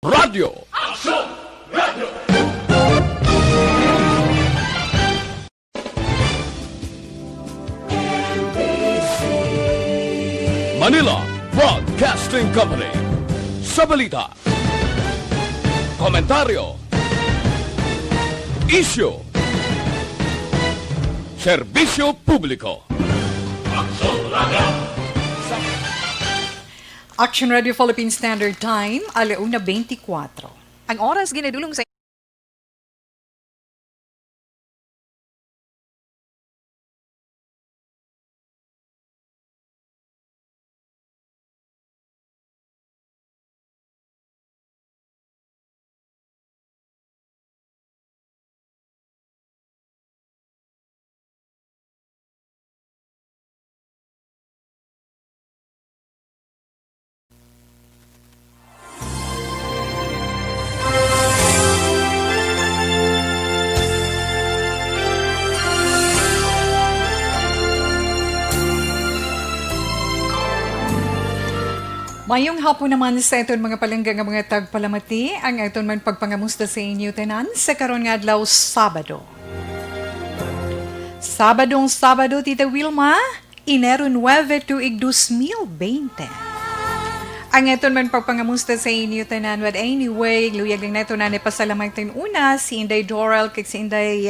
Radio. Manila Broadcasting Company. Sa balita, komentaryo, isyu, serbisyo publiko. Action Radio Philippine Standard Time, 1:24. Ang oras ginadulong sa mayong hapon naman sa iton mga palangga nga mga tagpalamati ang iton man pagpangamusta sa inyo tanan sa karon nga adlaw Sabado. Sabado, Tita Wilma, Enero 9 tuig 2020. Ang iton man pagpangamusta sa inyo tanan, but anyway, luyag lang nato na pasalamatan una si Inday Doral kay si Inday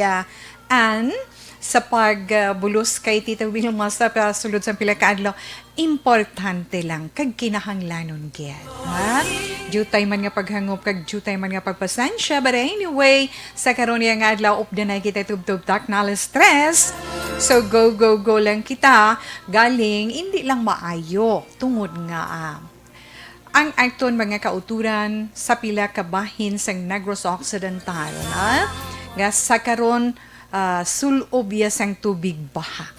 Ann sa pagbulos kay Tita Wilma sa pasulod sa pila ka adlaw. Importante lang kag kinahanglanon gyud, ha? Jutay man nga paghangop kag jutay man nga pagpasensya, but anyway, sa karon nga adlaw up na kita tubtub tak na stress. So go lang kita galing hindi lang maayo tungod nga ang akton mga kauturan sa pila ka bahin sang Negros Occidental, ha? Nga sa karon sulob ya sang tubig baha.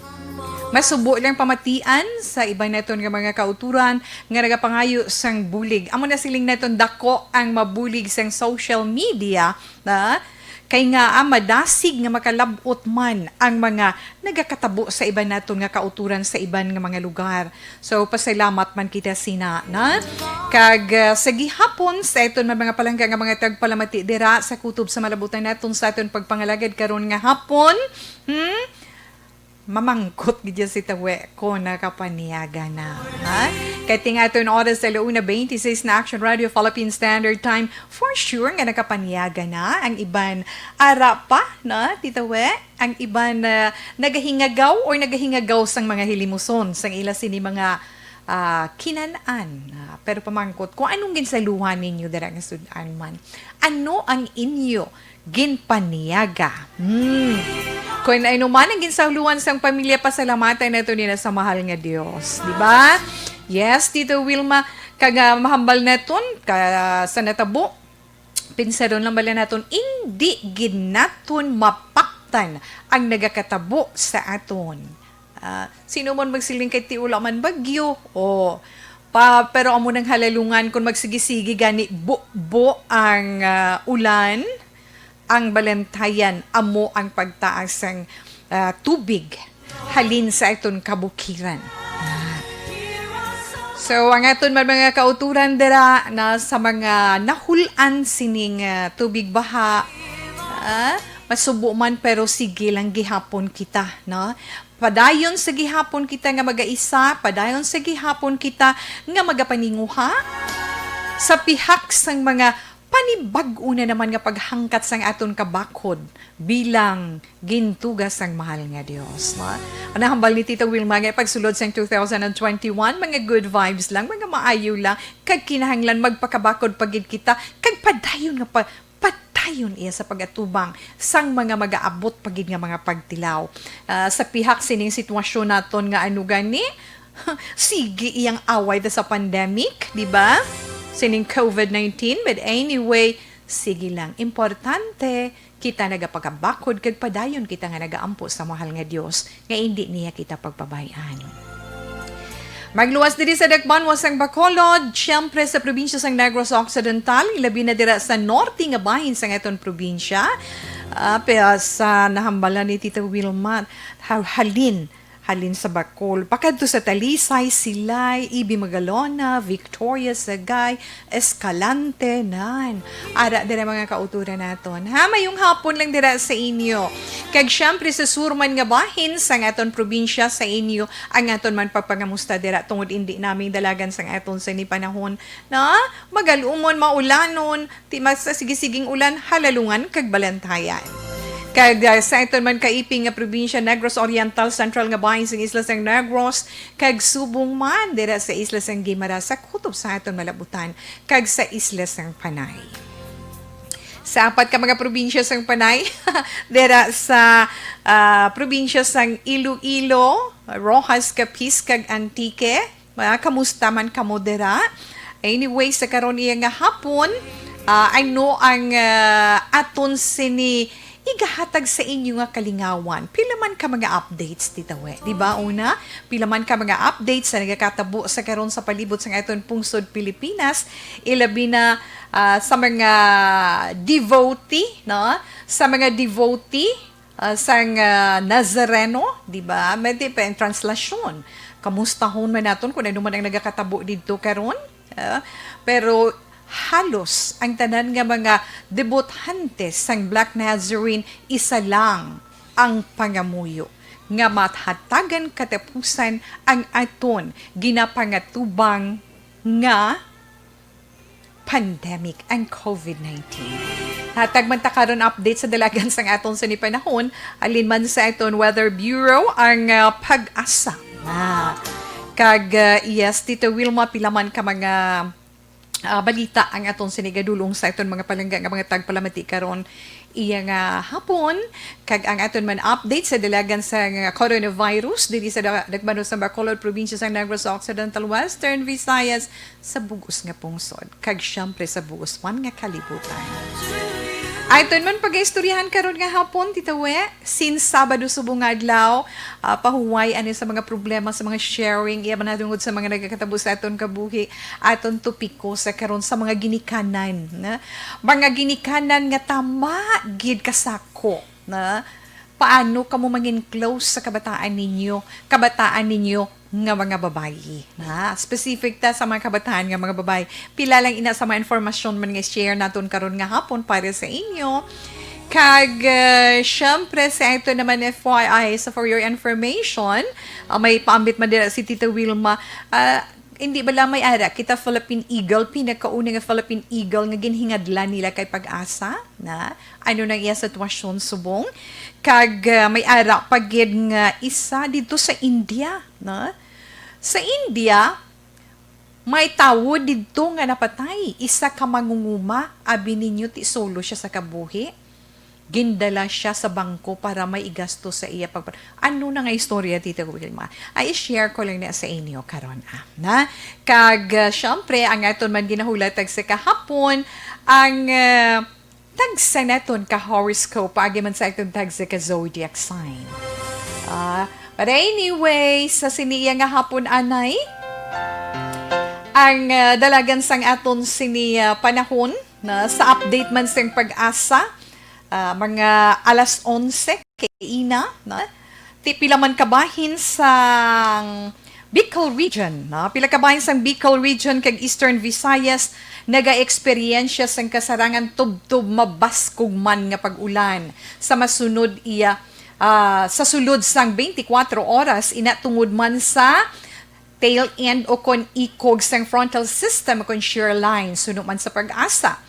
Masubo lang pamatian sa iba naton nga mga kauturan nga nagapangayo sang bulig. Amo na siling naton dako ang mabulig sang social media na kay nga madasig nga makalabot man ang mga nagakatabo sa iba naton nga kauturan sa iban nga mga lugar. So pasalamat man kita sina na kag sa gihapon sa iton mga palangga nga mga tagpalamati dira sa kutob sa malabutan naton sa aton pagpangalagad karon nga hapon. Mamangkot gidya si tawe ko nakapaniaga na. Ha? Kaya tingaton oras sa 1:26 na Action Radio Philippine Standard Time, for sure nga nakapaniaga na ang iban ara pa na titawe ang iban nagahingagaw o nagahingagaw sang mga hilimuson sang ila sini mga kinanaan. Pero pamangkot kung anong ginsaluhan ninyo dara nga sudan man. Ano ang inyo ginpaniaga? Kung ay naman ang ginsaluhan sang pamilya, pasalamatan na ito nila sa mahal nga Diyos. Di ba? Yes, Tito Wilma, kaga mahambal na ito, sa natabo, pinsaron lang bala naton hindi ginaton mapaktan ang nagakatabo sa aton. Sino man magsiling kay tiula man bagyo, pero amo nang halalungan kung magsigisigi gani bo ang ulan, ang balantayan, amo ang pagtaas ng tubig halin sa itong kabukiran. So, ang aton mga kauturan dira na sa mga nahulan sining tubig baha, masubo man pero sige lang gihapon kita, no? Padayon sa gihapon kita nga mag-aisa, padayon sa gihapon kita nga magapaninguha sa pihak sang mga panibag-o na naman nga paghangkat sang aton kabakod bilang gintugas sang mahal nga Dios. Ano hambal ni Tita Wilma nga pagsulod sang 2021, mga good vibes lang, mga maayo lang, kag kinahanglan magpakabakod pagid kita, kag padayon nga padayon iya sa pagatubang sang mga mag-aabot pagid nga mga pagtilaw. Sa pihak sining sitwasyon naton nga ano gani, sige iyang away sa pandemic, di ba? Sining COVID-19, but anyway, sige lang. Importante, kita nagapagabakod, kag padayon kita nga nagaampo sa mahal nga Dios, nga hindi niya kita pagpabayaan. Magluwas diri sa Dakban, wasang Bacolod, siyempre sa probinsya sang Negros Occidental, ilabi na dira sa norte nga bahin sa ngaton probinsya. Pero sa nahambalan ni Tita Wilma, halin halin sa Bacol. Pakadto sa Talisay, Silay, Ibi Magalona, Victoria, Sagay, Escalante, nan. Ara dira mga kauturan naton. Ha, mayong hapon lang dira sa inyo. Kag syempre sa surman nga bahin sa aton probinsya sa inyo, ang aton man pagpangamusta dira tungod hindi namin dalagan sa aton sa ni panahon na magalumon, maulanon, ti sa sige-siging ulan, halalungan kag balantayan. Kag sa ito man kaiping nga probinsya Negros Oriental, Central nga bahin sa isla sang Negros, kag subong man dira sa isla sang Guimaras sa kutob sa aton malabutan, kag sa isla sang Panay. Sa apat ka mga probinsya sang Panay, dira sa probinsya sang Iloilo, Rojas, Capiz, kag Antique, kamusta man kamo dira. Anyway, sa karon iya nga hapon, ano ang aton sini igahatag sa inyo nga kalingawan. Pila man ka mga updates ditawe, di ba? Una, pila man ka mga updates sa nagakatabo sa karon sa palibot sa aton pungsod Pilipinas, ilabi na sa mga devotee, no? Sa mga devotee sang Nazareno, di ba? May pa ang translasyon. Kamustahon man naton kung ano man ang nagakatabo dito karon? Pero halos ang tanan nga mga debutante sang Black Nazarene isa lang ang pangamuyo nga mathatagan katapusan ang aton ginapangatubang nga pandemic ang COVID-19. Hatag man ta karon update sa dalagan sang aton sa ni panahon, alin man sa aton Weather Bureau ang pag-asa. Kag yes, Tito Wilma, pilaman ka mga balita ang aton sinigadulong sa aton mga palangga nga mga tagpalamati karon iya nga hapon, kag ang aton man update sa dalagan sa coronavirus dili sa Dagmano sa Bacolod probinsya sa Negros Occidental, Western Visayas sa bugos nga pungsod, kag syempre sa bugos man nga kalibutan. Ayton man pag-istoryahan karon nga hapon, Tita We, since Sabado subong nga adlaw, pahuway ani sa mga problema sa mga sharing, iya man natungod sa mga nagakatabo sa aton kabuhi, aton topiko sa karon sa mga ginikanan, na mga ginikanan nga tama gid kasako, na paano kamo maging close sa kabataan ninyo nga mga babayi. Na specific ta sa mga kabataan nga mga babayi. Pila lang ina sa mga informasyon man nga share naton karon nga hapon para sa inyo. Kag syempre sa ito naman FYI, so for your information, may paambit man dira si Tita Wilma, hindi ba lang may ara kita Philippine Eagle, pinakauna nga Philippine Eagle nga ginhingadlan nila kay Pag-asa, na ano nang iya sitwasyon subong. Kag may ara pagid nga isa dito sa India, na sa India may tawo dito nga napatay, isa ka mangunguma, abi ninyo ti solo siya sa kabuhi, gindala siya sa bangko para may igasto sa iya ano na nga istorya, Tita Wilma, ay share ko lang na sa inyo karon na kag syempre ang aton man ginahulatag sa kahapon ang tagsa naton ka horoscope agi man sa aton tagsa ka zodiac sign. But anyway, sa siniya nga hapon anay, ang dalagan sang aton siniya panahon na sa update man sang Pag-asa, mga alas 11 kaina, na pila man kabahin sang Bicol region, na pila kabahin sang Bicol region kag Eastern Visayas naga-eksperyensya sang kasarangan tubtub mabaskog man nga pag-ulan sa masunod iya sa sulod sang 24 oras inatungod man sa tail end o kon ikog sang frontal system o kon shear line suno man sa Pag-asa.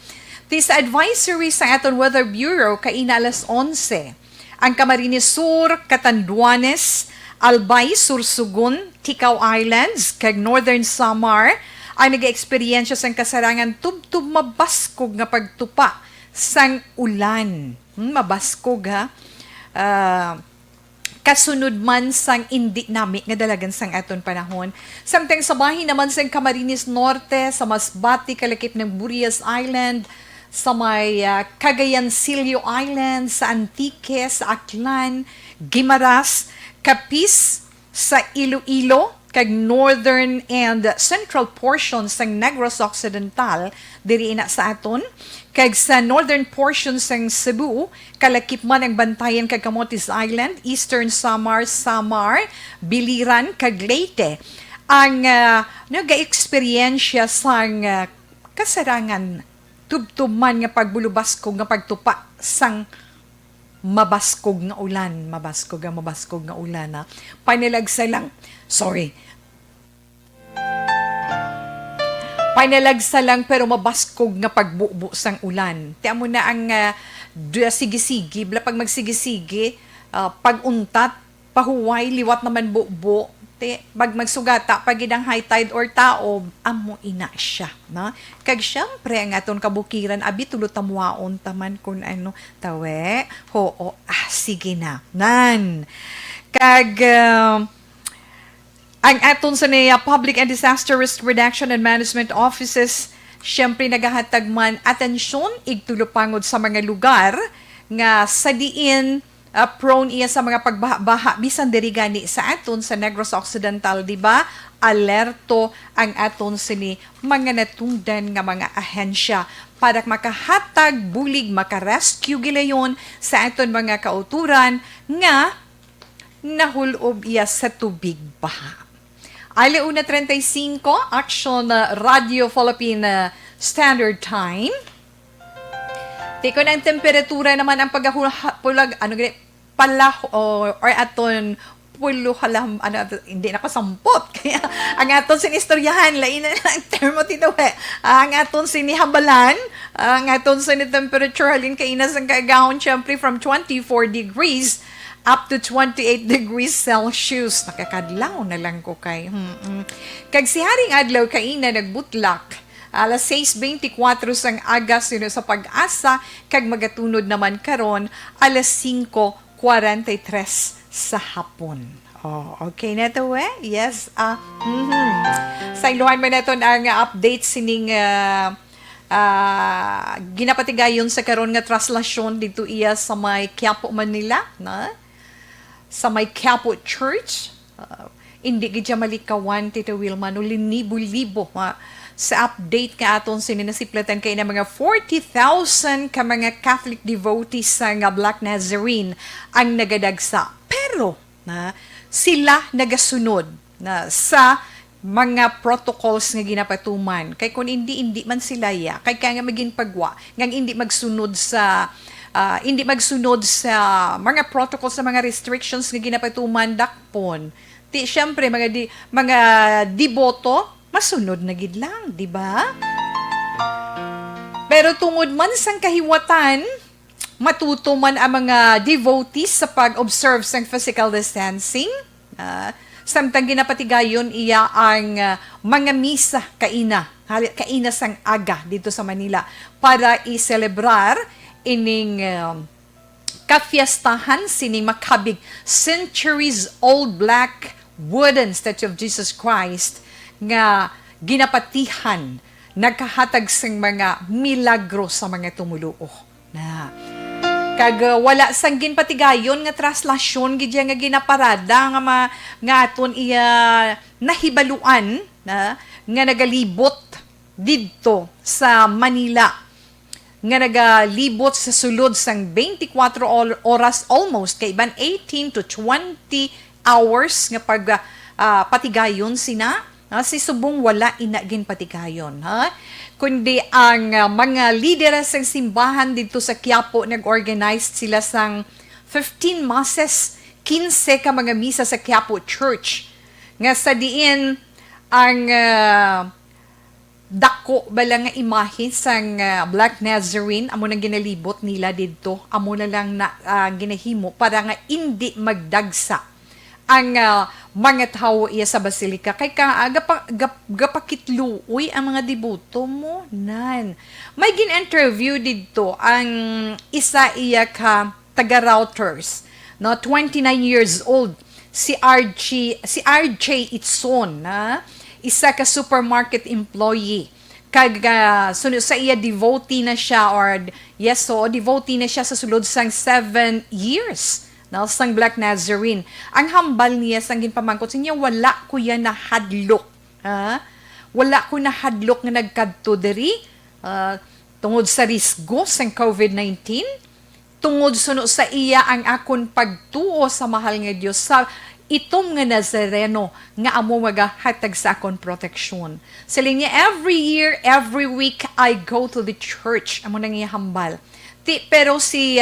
This advisory sa aton Weather Bureau kaina alas 11 ang Camarines Sur, Catanduanes, Albay, Sursugun, Ticao Islands kag Northern Samar ay nag-experience sang kasarangan tubtub mabaskog nga pagtupa sang ulan. Mabaskog ha. Kasunod man sang indi nami nga dalagan sang aton panahon. Samtang sa bahin naman sang Camarines Norte, sa Masbate, kalakip ng Burias Island, sa may Cagayancillo Island, sa Antique, sa Aklan, Guimaras, Capiz, sa Iloilo, kag northern and central portions ng Negros Occidental diri ina sa aton, kag sa northern portions ng Cebu kalakip man ang bantayan kag Camotes Island, Eastern Samar, Biliran kag Leyte ang nag-experiensya sang kasarangan tubtuman nga pagbulubaskog nga pagtupa sang mabaskog nga ulan na panilagsa lang pero mabaskog nga pagbubo sang ulan. Tiyan mo na ang sige-sige, bla pag magsige-sige, pag-untat, pahuway, liwat naman bubo, pag magsugata, pag idang high tide or taob, amo ina siya. No? Kag syempre, ang aton kabukiran, abi tulot tamuaon taman kung ano, tawe, sige na. Nan. Kag, ang aton sa Public and Disaster Risk Reduction and Management Offices, syempre nagahatag man atensyon, igtulupangod sa mga lugar nga sa diin prone iya sa mga pagbaha bisan diri gani sa aton sa Negros Occidental, di ba? Alerto ang aton sini mga natungdan nga mga ahensya para makahatag bulig makarescue gilayon sa aton mga kauturan nga nahulob iya sa tubig baha. Alauna 35, Action Radio Philippine Standard Time. Tiko na ang temperatura naman ang pagpulag, or aton pulo halam, hindi nakasampot. Kaya ang aton sinistoryahan, lain na ang termo tinawe. Ang aton sinihabalan, ang aton sinitemperature, halin kainas ang kagahon, syempre from 24 degrees up to 28 degrees Celsius. Nakakadlaw na lang ko kay. Kag si Haring Adlaw kaina nagbutlak. Alas 6:24 sang aga sino sa pag-asa, kag magatunod naman karon alas 5:43 sa hapon. Okay na to Yes. Sa iluhan man naton ang update sining ginapatigayon sa karon nga traslasyon dito iya sa may Quiapo, Manila, na? Sa may Quiapo Church. Hindi gidya malikawan, Tito Wilma, no, linibo-libo sa update ka aton sininasiplatan kay na mga 40,000 ka mga Catholic devotees sa nga Black Nazarene ang nagadagsa. Pero sila nagasunod sa mga protocols nga ginapatuman. Kay kung hindi man sila kay kaya nga maging pagwa, nga hindi magsunod sa mga protocols sa mga restrictions nga ginapatuman dakpon. Siyempre mga deboto masunod na gid lang, di ba? Pero tungod man sang kahiwatan, matuto man ang mga devotees sa pag-observe sang physical distancing. Samtang ginapatigayon iya ang mga misa kaina sang aga dito sa Manila para i-celebrar ining kafiestahan sining makabig centuries-old black wooden statue of Jesus Christ nga ginapatihan, nagkahatag sang mga milagro sa mga tumuluo. Kag wala sang ginpatigayon nga traslasyon gidya nga ginaparada nga aton iya nahibaluan nga nagalibot didto sa Manila, nga nagalibot sa sulod sang 24 oras almost kay iban 18 to 20 hours nga patigayon sina. Si subong wala inagin patigayon, kundi ang mga lideres ng simbahan dito sa Quiapo nag-organize sila sang 15 masses, 15 ka mga misa sa Quiapo Church. Nga sa diin ang dako bala nga imahe sang Black Nazarene amo nang ginalibot nila didto, amo na lang na ginahimo para nga hindi magdagsa ang mga tao iya sa basilika kay gapakitluoy ang mga deboto mo nan. May gin-interview didto ang isa iya ka taga-Routers, 29 years old, si RJ Itson, isa ka supermarket employee. Kag sunod sa iya devotee na siya devotee na siya sa sulod sang 7 years na sang Black Nazarene. Ang hambal niya sang ginpamangkot sa niya, wala ko yan nahadlok. Ha? Wala ko nahadlok nga nagkadto diri tungod sa risgo sang COVID-19, tungod suno sa iya ang akon pagtuo sa mahal nga Dios sa itom nga Nazareno nga amo magahatag sa akon proteksyon. Siling niya, every year, every week, I go to the church. Amo nang ihambal. Pero si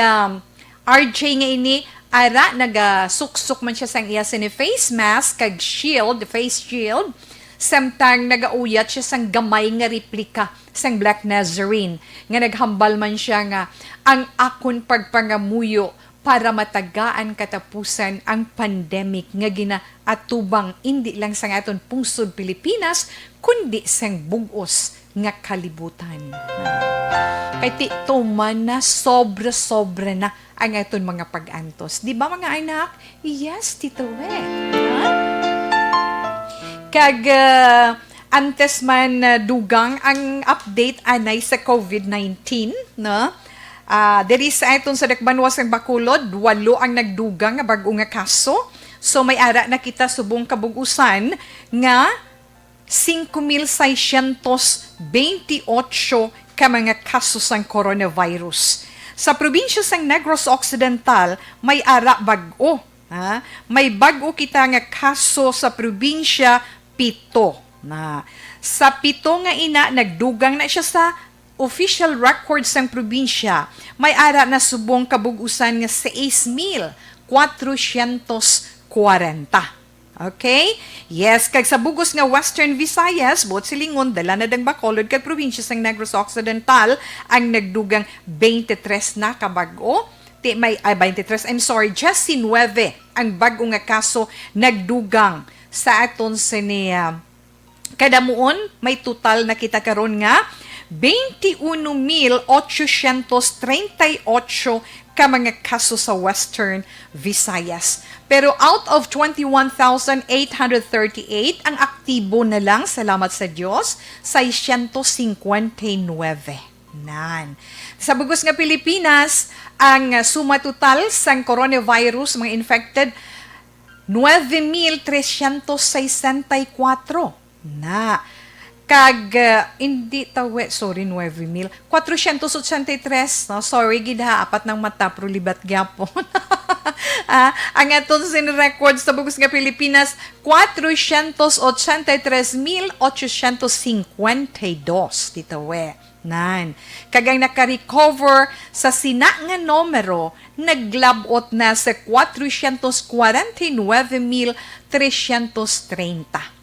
RJ nga ini, ara, nagasuksok man siya sang iya sini face mask, kag shield, face shield, samtang nagauyat siya sang gamay nga replika sang Black Nazarene. Nga naghambal man siya nga, ang akon pagpangamuyo para matagaan katapusan ang pandemic nga ginaatubang hindi lang sa aton pungsod Pilipinas, kundi sang bugos nga kalibutan. Kay ti tuman na sobra-sobra na ang aton mga pag-antos. Di ba mga anak? Yes, Tito Wet. Kag antes man dugang ang update anay sa COVID-19, no? Diri sa aton sa Dakbanwas ng Bacolod, 8 ang nagdugang nga bag-o nga kaso. So may ara na kita subong kabugusan nga 5,628 ka mga kaso sang coronavirus. Sa probinsya sang Negros Occidental, may ara bag-o. May bag-o kita nga kaso sa probinsya 7. Sa 7 nga ina, nagdugang na siya sa official records ng probinsya. May ara na subong kabugusan nga 6,440. Okay? Yes, kag sa bugos nga Western Visayas, buot silingon, dala na dang Bacolod, kag probinsya sang Negros Occidental, ang nagdugang 23 na kabag-o. 23, just 19 ang bag-o nga kaso nagdugang sa aton siya. Kadamuon, may total na kita karon nga 21,838 ka mga kaso sa Western Visayas. Pero out of 21,838, ang aktibo na lang, salamat sa Diyos, 659. Sa bugos nga Pilipinas, ang suma total sang coronavirus, mga infected, 9,364 na. Kag, hindi tawe, sorry, 9,000. 483, no? Sorry, gidha, apat ng mata, pero libat gyapon. Ang aton sin record sa bugos nga Pilipinas, 483,852, ditawe. Kagang naka-recover sa sina nga numero, naglabot na sa 449,330.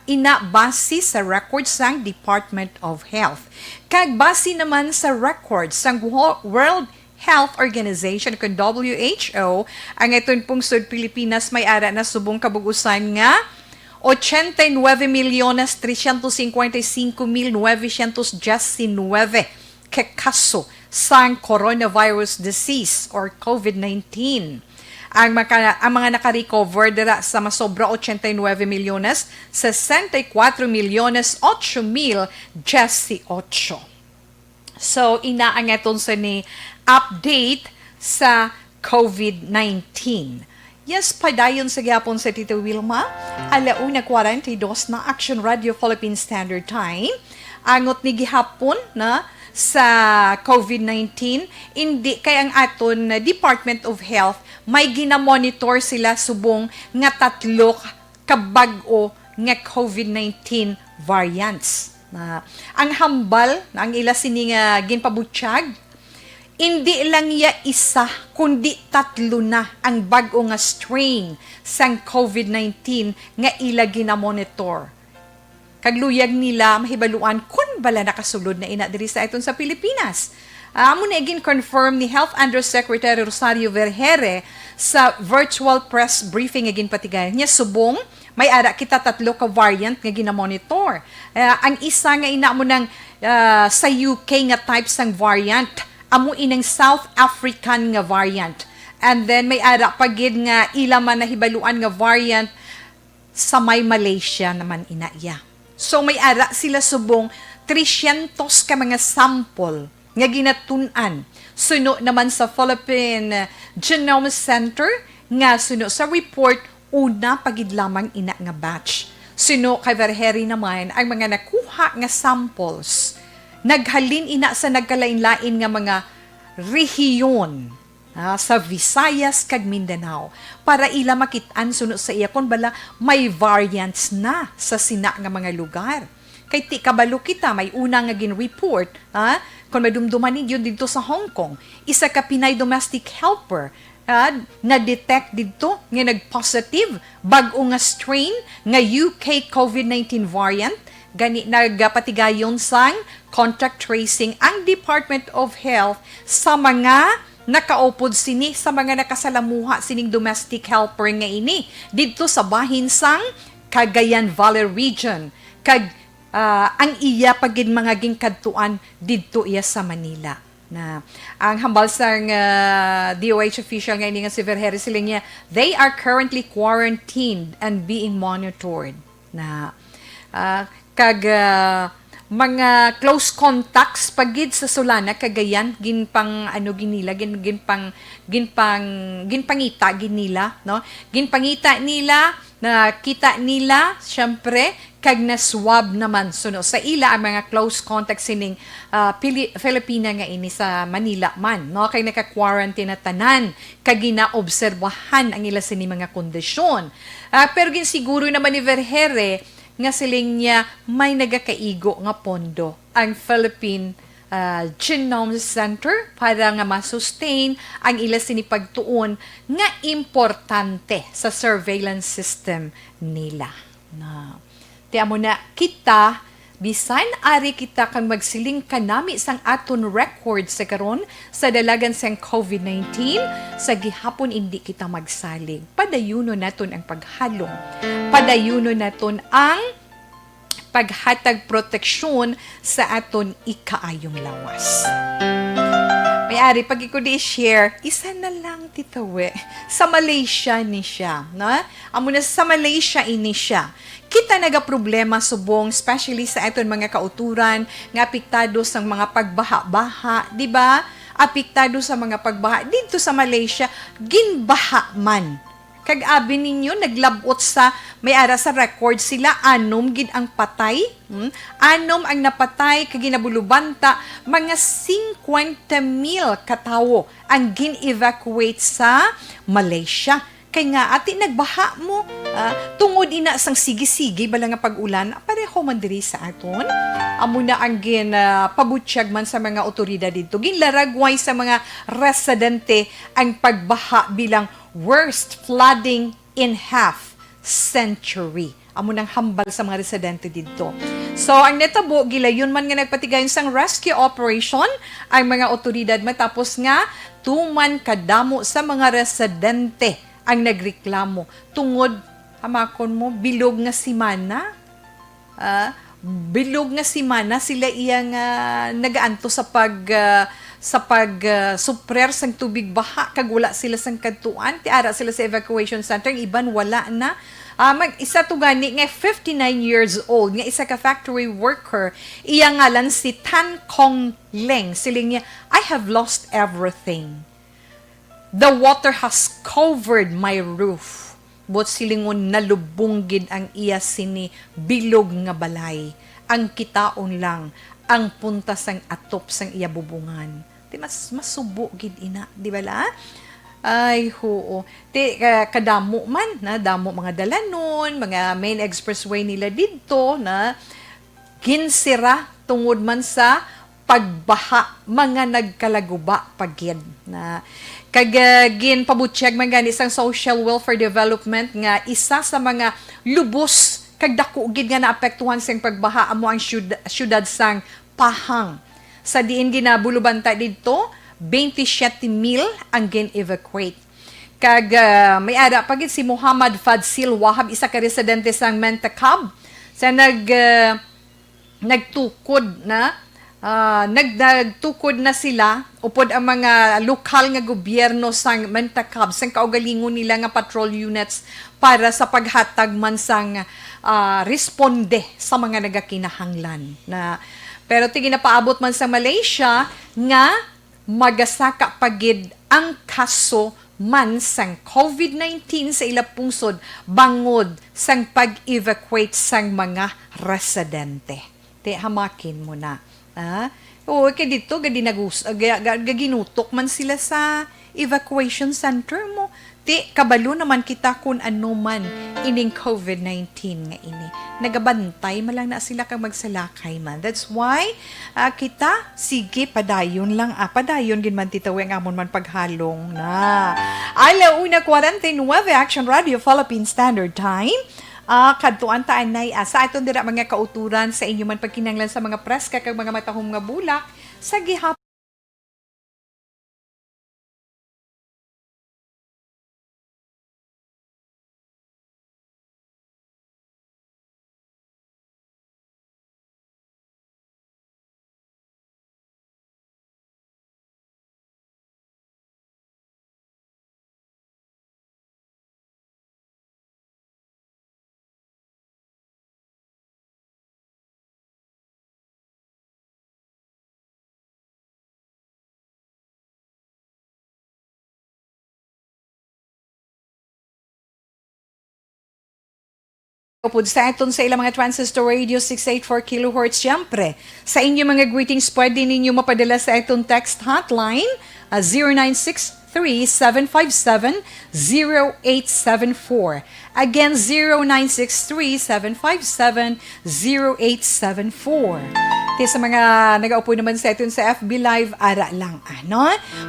Ina base sa records sang Department of Health. Kag base naman sa records sang World Health Organization, kung WHO, ang itong pungsod Pilipinas may ara na subong kabugusan nga 89,355,919 kakaso sang coronavirus disease or COVID-19. Ang mga naka-recover dira sa masobra 89 milyones, 64 milyones, 8,018. So, inaang itong sa ni update sa COVID-19. Yes, padayon sa gyapon sa Tito Wilma, 1:42 na Action Radio Philippine Standard Time. Angot ni gihapon na sa COVID-19, hindi kay ang aton Department of Health may ginamonitor sila subong nga 3 kabag-o nga COVID-19 variants. Ang hambal na ang ila sini nga ginpabutyag, hindi lang iya isa kundi 3 na ang bag-o nga strain sang COVID-19 nga ila ginamonitor. Kagluyag nila mahibaluan kung bala nakasulod na ina diri sa iton sa Pilipinas. Amo na igin confirm ni Health Undersecretary Rosario Vergere sa virtual press briefing agin patigayan niya subong may ara kita 3 ka variant nga ginamonitor. Ang isa nga ina mo ng sa UK nga type sang variant, amo inang South African nga variant. And then may ara pagid nga ila man nahibaluan nga variant sa may Malaysia naman ina iya. So may ara sila subong 300 ka mga sample nga ginatun-an. Suno naman sa Philippine Genome Center nga suno sa report una pagid lamang ina nga batch. Suno kay Verheri naman ang mga nakuha nga samples naghalin ina sa nagkalain-lain nga mga rehiyon sa Visayas kag Mindanao para ila makitaan suno sa iya kon bala may variants na sa sina nga mga lugar. Kay ti kabalo kita may una nga gin-report kung madumduman ninyo dito sa Hong Kong, isa ka Pinay domestic helper na-detect dito nga nag-positive bag-o nga strain nga UK COVID-19 variant gani nagpatigayon sang contact tracing ang Department of Health sa mga nakaupod sini sa mga nakasalamuha sining domestic helper nga ini dito sa bahin sang Cagayan Valley region kag ang iya pagid mga gingkadtuan didto iya sa Manila na ang hambal sang DOH official nga ini nga si Verheri sila niya, they are currently quarantined and being monitored na kag mga close contacts pagid sa Solana Cagayan ginpang ginila ginpangita ginila no ginpangita nila na kita nila syempre kag na swab naman suno sa ila ang mga close contacts sining Filipina nga ini sa Manila man no kay naka-quarantine na tanan kag ginaobserbahan ang ila sini mga kondisyon pero gin siguro naman ni Verheri nga siling niya may nagakaigo nga pondo ang Philippine Genome Center para nga masustain ang ila sinipagtuon nga importante sa surveillance system nila. Na tiya mo na kita bisan ari kita kang magsiling kanami sang aton record sa karon sa dalagan sang COVID-19 sa gihapon hindi kita magsalig. Padayuno naton ang paghalong. Padayuno naton ang paghatag proteksyon sa aton ikaayong lawas. May-ari, pag iko di-share, isa na lang titawe. Sa Malaysia ni siya. Na? Amo na sa Malaysia ini siya. Kita naga problema subong, especially sa aton mga kauturan, nga apektado sa mga pagbaha-baha, di ba? Apektado sa mga pagbaha. Dito sa Malaysia, ginbaha man. Kag abi ninyo naglabot sa may ara sa record sila anom gid ang patay anom ang napatay kag ginabulubanta mga 50,000 katawo ang gin-evacuate sa Malaysia kay nga ati nagbaha mo tungod ina sang sige-sige bala nga pag-ulan pareho man diri sa aton amo na ang gin pabutyag man sa mga otoridad dito ginlaragway sa mga residente ang pagbaha bilang worst flooding in half century. Amo nang hambal sa mga residente dito. So, ang netabo, gilayon man nga nagpatigayon sang rescue operation ang mga otoridad matapos nga tuman kadamo sa mga residente ang nagreklamo tungod hamakon mo bilog nga simana. Bilog nga simana sila iyang nagaanto sa suprer sang tubig baha kag wala sila sang kadtuan ti ara sila sa evacuation center iban wala na isa to gani nga 59 years old nga isa ka factory worker iya ngalan si Tan Kong Leng siling niya I have lost everything, the water has covered my roof but silingon nalubong gid ang iya sini bilog nga balay ang kitaon lang ang punta sang atop sang iya bubungan. Ti mas masubo gid ina, di ba la? Ay hoo. Ti kadamo man na damo mga dalanon, mga main expressway nila didto na ginsira tungod man sa pagbaha mga nagkalaguba pagid na kag ginpabutyag man gani sang Social Welfare Development nga isa sa mga lubos kag dako gid nga naapektuhan sang pagbaha amo ang syudad sang Pahang. Sa diin ginabulubanta dito 27,000 ang gin-evacuate. Kag may ara pagid si Muhammad Fadsil Wahab isa ka residente sang Mentacab sa nagtukod na nagtukod na sila upod ang mga lokal nga gobyerno sang Mentacab sang kaugalingon nila nga patrol units para sa paghatag man sang responde sa mga nagakinahanglan na Pero tingin na paabot man sa Malaysia nga magasaka pagid ang kaso man sang COVID-19 sa ila pungsod bangod sang pag-evacuate sang mga residente. Te hamakin mo na. O kay dito ginutok man sila sa evacuation center mo. Ti kabalo naman kita kung ano man ining COVID-19 nga ini. Nagabantay man lang na sila kang magsalakay man. That's why kita sige padayon lang padayon gin man titawe nga amon man paghalong na. Alauna 49 Action Radio Philippine Standard Time. Kadtuan ta anay sa aton dira mga kauturan sa inyo man pagkinanglan sa mga preska kag mga matahom nga bulak sa gihapon. Upod sa aton sa ilang mga transistor radio 684 kHz, siyempre, sa inyo mga greetings, pwede ninyo mapadala sa aton text hotline 0963-757-0874. Again, 0963-757-0874. Sa mga nag-aupo naman sa atin sa FB Live, ara lang,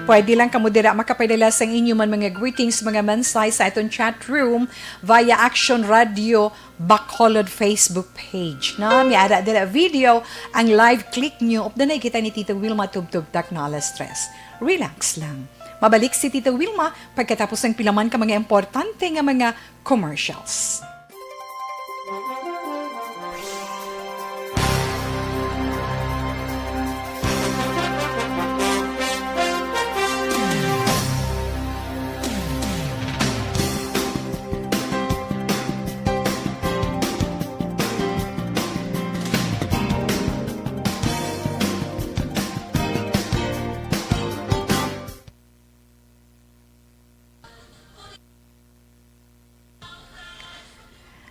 Pwede lang kamo dira makapadala sa inyo man mga greetings, mga mensay sa aton chat room via Action Radio Bacolod Facebook page. May ara dira video, ang live click nyo, updanay kita ni Tita Wilma Tubtub Taknala Stress. Relax lang. Mabalik si Tita Wilma pagkatapos ng pilaman ka mga importante nga mga commercials.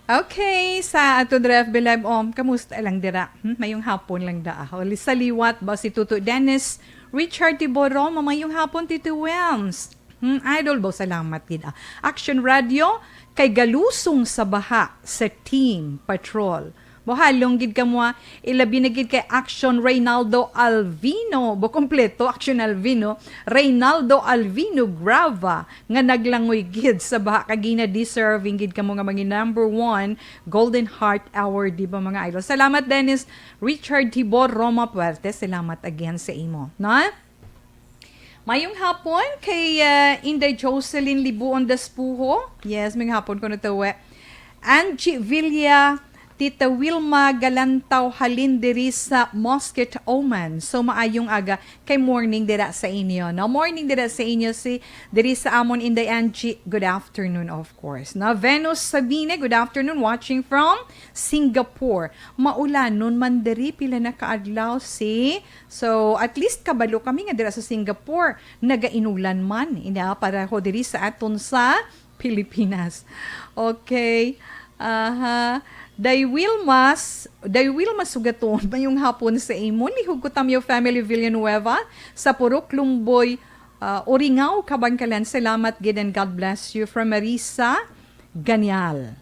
Okay, sa ato Drive Live kamusta lang dira? Mayong hapon lang da. Sa liwat ba si Tuto Dennis, Richard Tiboro, mamayong hapon Tito Wilms. Idol ba, salamat gid. Action Radio kay galusong sa baha sa Team Patrol. Bohalong gid ka mo, ilabi na gid kay Action Reynaldo Alvino, bo kompleto Action Alvino, Reynaldo Alvino Grava, nga naglangoy gid sa baha kagina deserving gid ka mo nga mga number 1 Golden Heart Award, di ba mga idol? Salamat Dennis, Richard Tibor, Roma Puerte, salamat again sa imo, Mayong hapon kay Inday Jocelyn Libuon Daspuho. Yes, may hapon ko natawa. Angie Villa, Tita Wilma Galantaw halin diri sa Muscat, Oman. So maayong aga kay morning dira sa inyo. Morning dira sa inyo si diri sa amon Inday Angie. Good afternoon of course. Venus Sabine, good afternoon watching from Singapore. Maulan nun man diri pila na kaadlaw si. So at least kabalo kami nga dira sa Singapore. Nagainulan man para ho diri sa aton sa Pilipinas. Okay. Day Wilma sugaton mayong hapon sa imo. Lihog ko tamyo family Villanueva sa Purok Lumboy, Oringaw, Kabangkalan. Salamat gid and God bless you from Marisa Ganyal.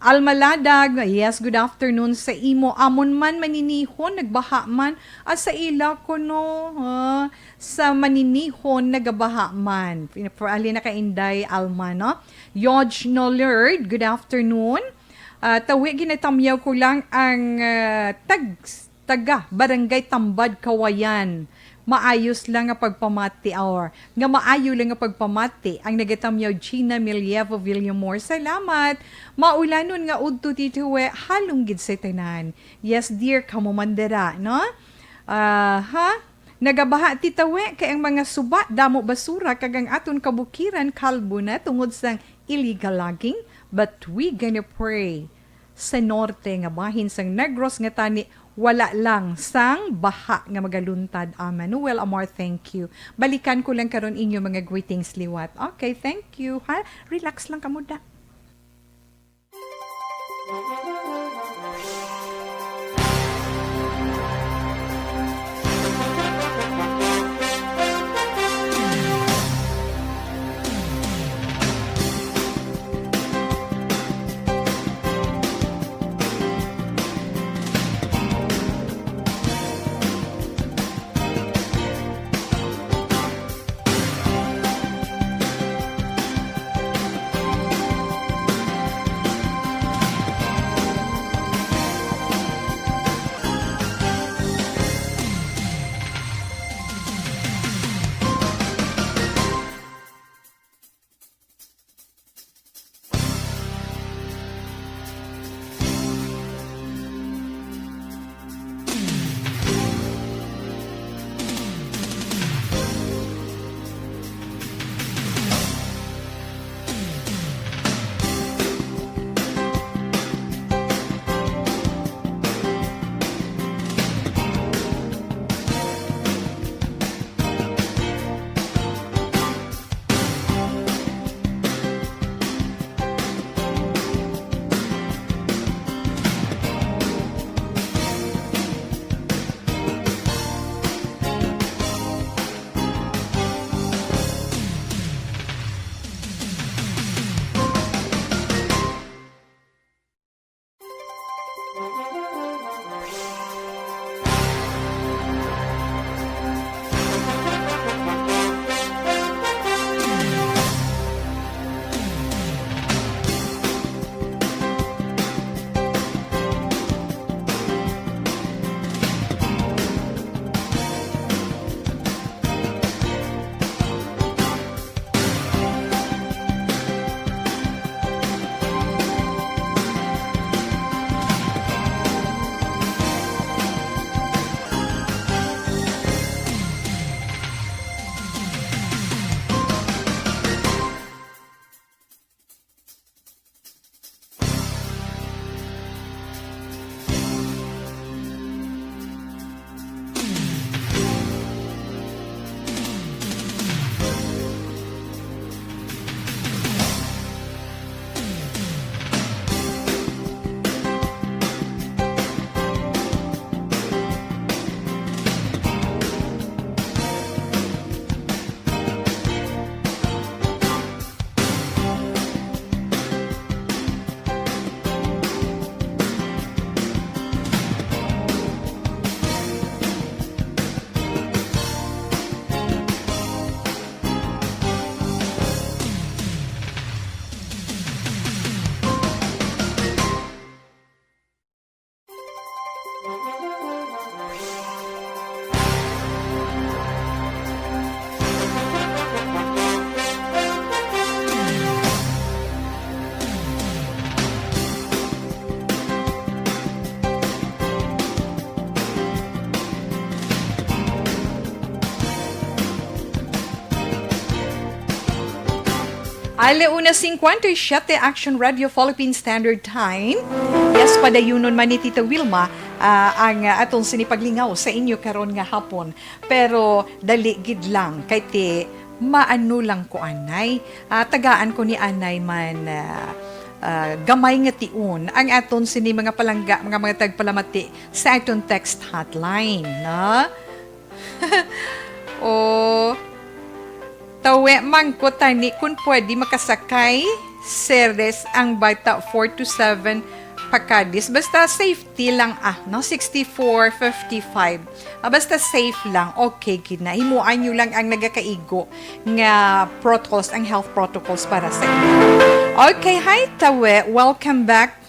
Almaladag, yes, good afternoon sa imo. Amon man maninihon, nagbaha man. Sa ila ko sa maninihon, nagabaha man. Ali na kainday, Alma, Yodge Nolerd, good afternoon. Tawi ginatamyaw ko lang ang taga Barangay Tambad, Kawayan. Maayos lang nga pagpamati nga maayo lang nga pagpamati ang nagatamyaw Gina Milievo Villamor. Salamat. Maulanon nga udto tituwe halong gid sa tanan. Yes dear, kamo mandera, Nagabaha titawe kay ang mga suba damo basura kag ang aton kabukiran kalbo na tungod sang illegal logging, but we gonna pray sa norte nga bahin sang Negros nga tani wala lang sang baha nga magaluntad ama. Noel Amor, thank you. Balikan ko lang karon inyo mga greetings liwat. Okay, thank you. Ha? Relax lang kamo da. Alauna 57 Action Radio Philippine Standard Time. Yes, padayunon man ni Tita Wilma ang atong sinipaglingaw sa inyo karon nga hapon. Pero dali gid lang kay ti maano lang ko anay. Tagaan ko ni anay man gamay nga tiun ang aton sini mga palangga, mga tagpalamati sa aton text hotline, no? O tawe man ko tani kung pwede makasakay series ang bata 4 to 7 pakadis. Basta safety lang no? 64-55. Basta safe lang. Okay, kina. Himuan nyo lang ang nagakaigo nga protocols, ang health protocols para sa inyo. Okay, hi tawe. Welcome back.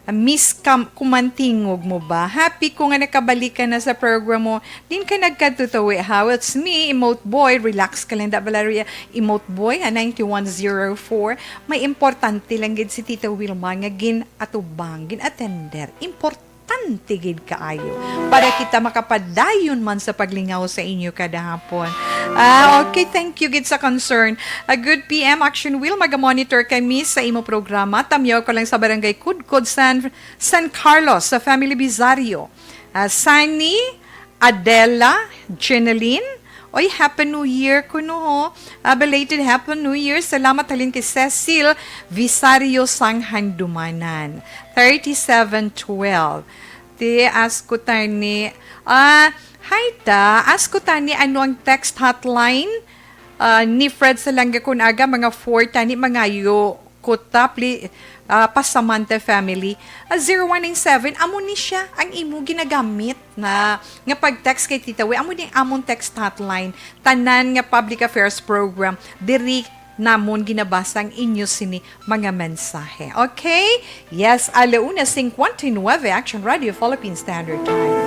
Miss kumantingog mo ba? Happy ko nga nakabalik ka na sa program mo. Din ka nagkatutuwi. How it's me, Emote Boy. Relax ka lang da, Valeria. Emote Boy, 9104. May importante lang gid si Tita Wilma nga atubang, attender. Importante gid kaayo para kita makapadayon man sa paglingaw sa inyo kada hapon. Okay, thank you gid sa concern. A good PM Action Wheel, mag-monitor kami sa imo programa. Tamyaw ko lang sa Barangay Kudkod, San Carlos, sa Family Bizario. Sunny, Adela, Jeneline, oy, Happy New Year kuno ho. Belated Happy New Year. Salamat halin kay Cecil Visario Sanghandumanan. 3712. Ti ask ko tani, hi ta, ask ko tani ano ang text hotline ni Fred Salanga kun aga mga 4 tani mga yo kuta Pasamante family 0197 amo ni siya ang imo ginagamit na nga pag-text kay Tita We amo ni amon text hotline tanan nga public affairs program diri namon ginabasang inyo sini mga mensahe. Okay? Yes, 1:59 Action Radio Philippine Standard Time.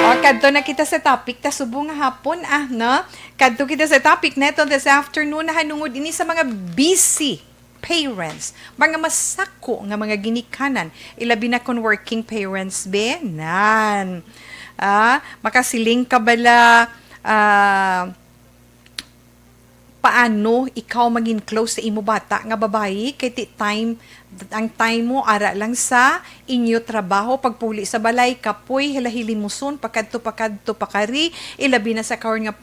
O, kadto na kita sa topic, ta subong nga hapon, no? Kadto kita sa topic neto this afternoon na hanungod ini sa mga busy parents, mga masako nga mga ginikanan, ilabi na kon working parents, be, nan. Makasiling ka bala, paano ikaw maging close sa imo bata nga babae kay ang time mo ara lang sa inyo trabaho pagpuli sa balay kapoy hilahilimuson pakadto pakari ilabi na sa karon nga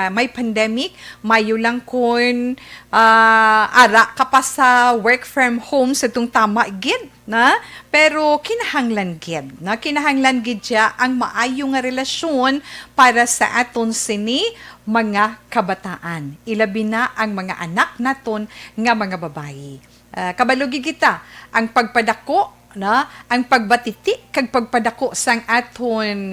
may pandemic mayo lang kun ara ka pa sa work from home sa tung tama gid na pero kinahanglan gid siya ang maayo nga relasyon para sa aton sini mga kabataan. Ilabi na ang mga anak naton nga mga babae. Kabalugi kita, ang pagpadako, ang pagbatiti, kag pagpadako sang aton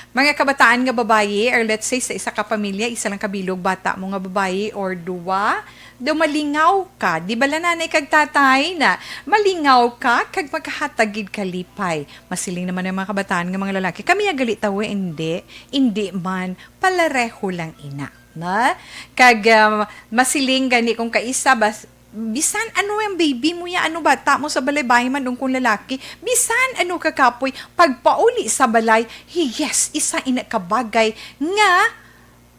mga kabataan nga babae, or let's say sa isa ka pamilya, isa lang kabilog bata mo nga babae or duwa, daw malingaw ka. Di ba nanay kag tatay na malingaw ka kag magkahatagid kalipay. Masiling naman ang mga kabataan nga mga lalaki. Kami agali tawe, hindi man, palareho lang ina. Na? Kag masiling gani kung kaisa, bisan ano yung baby mo ya, ano bata mo sa balay, bahay man kung lalaki, bisan ano kakapoy, pagpauli sa balay, yes, isa ina kabagay nga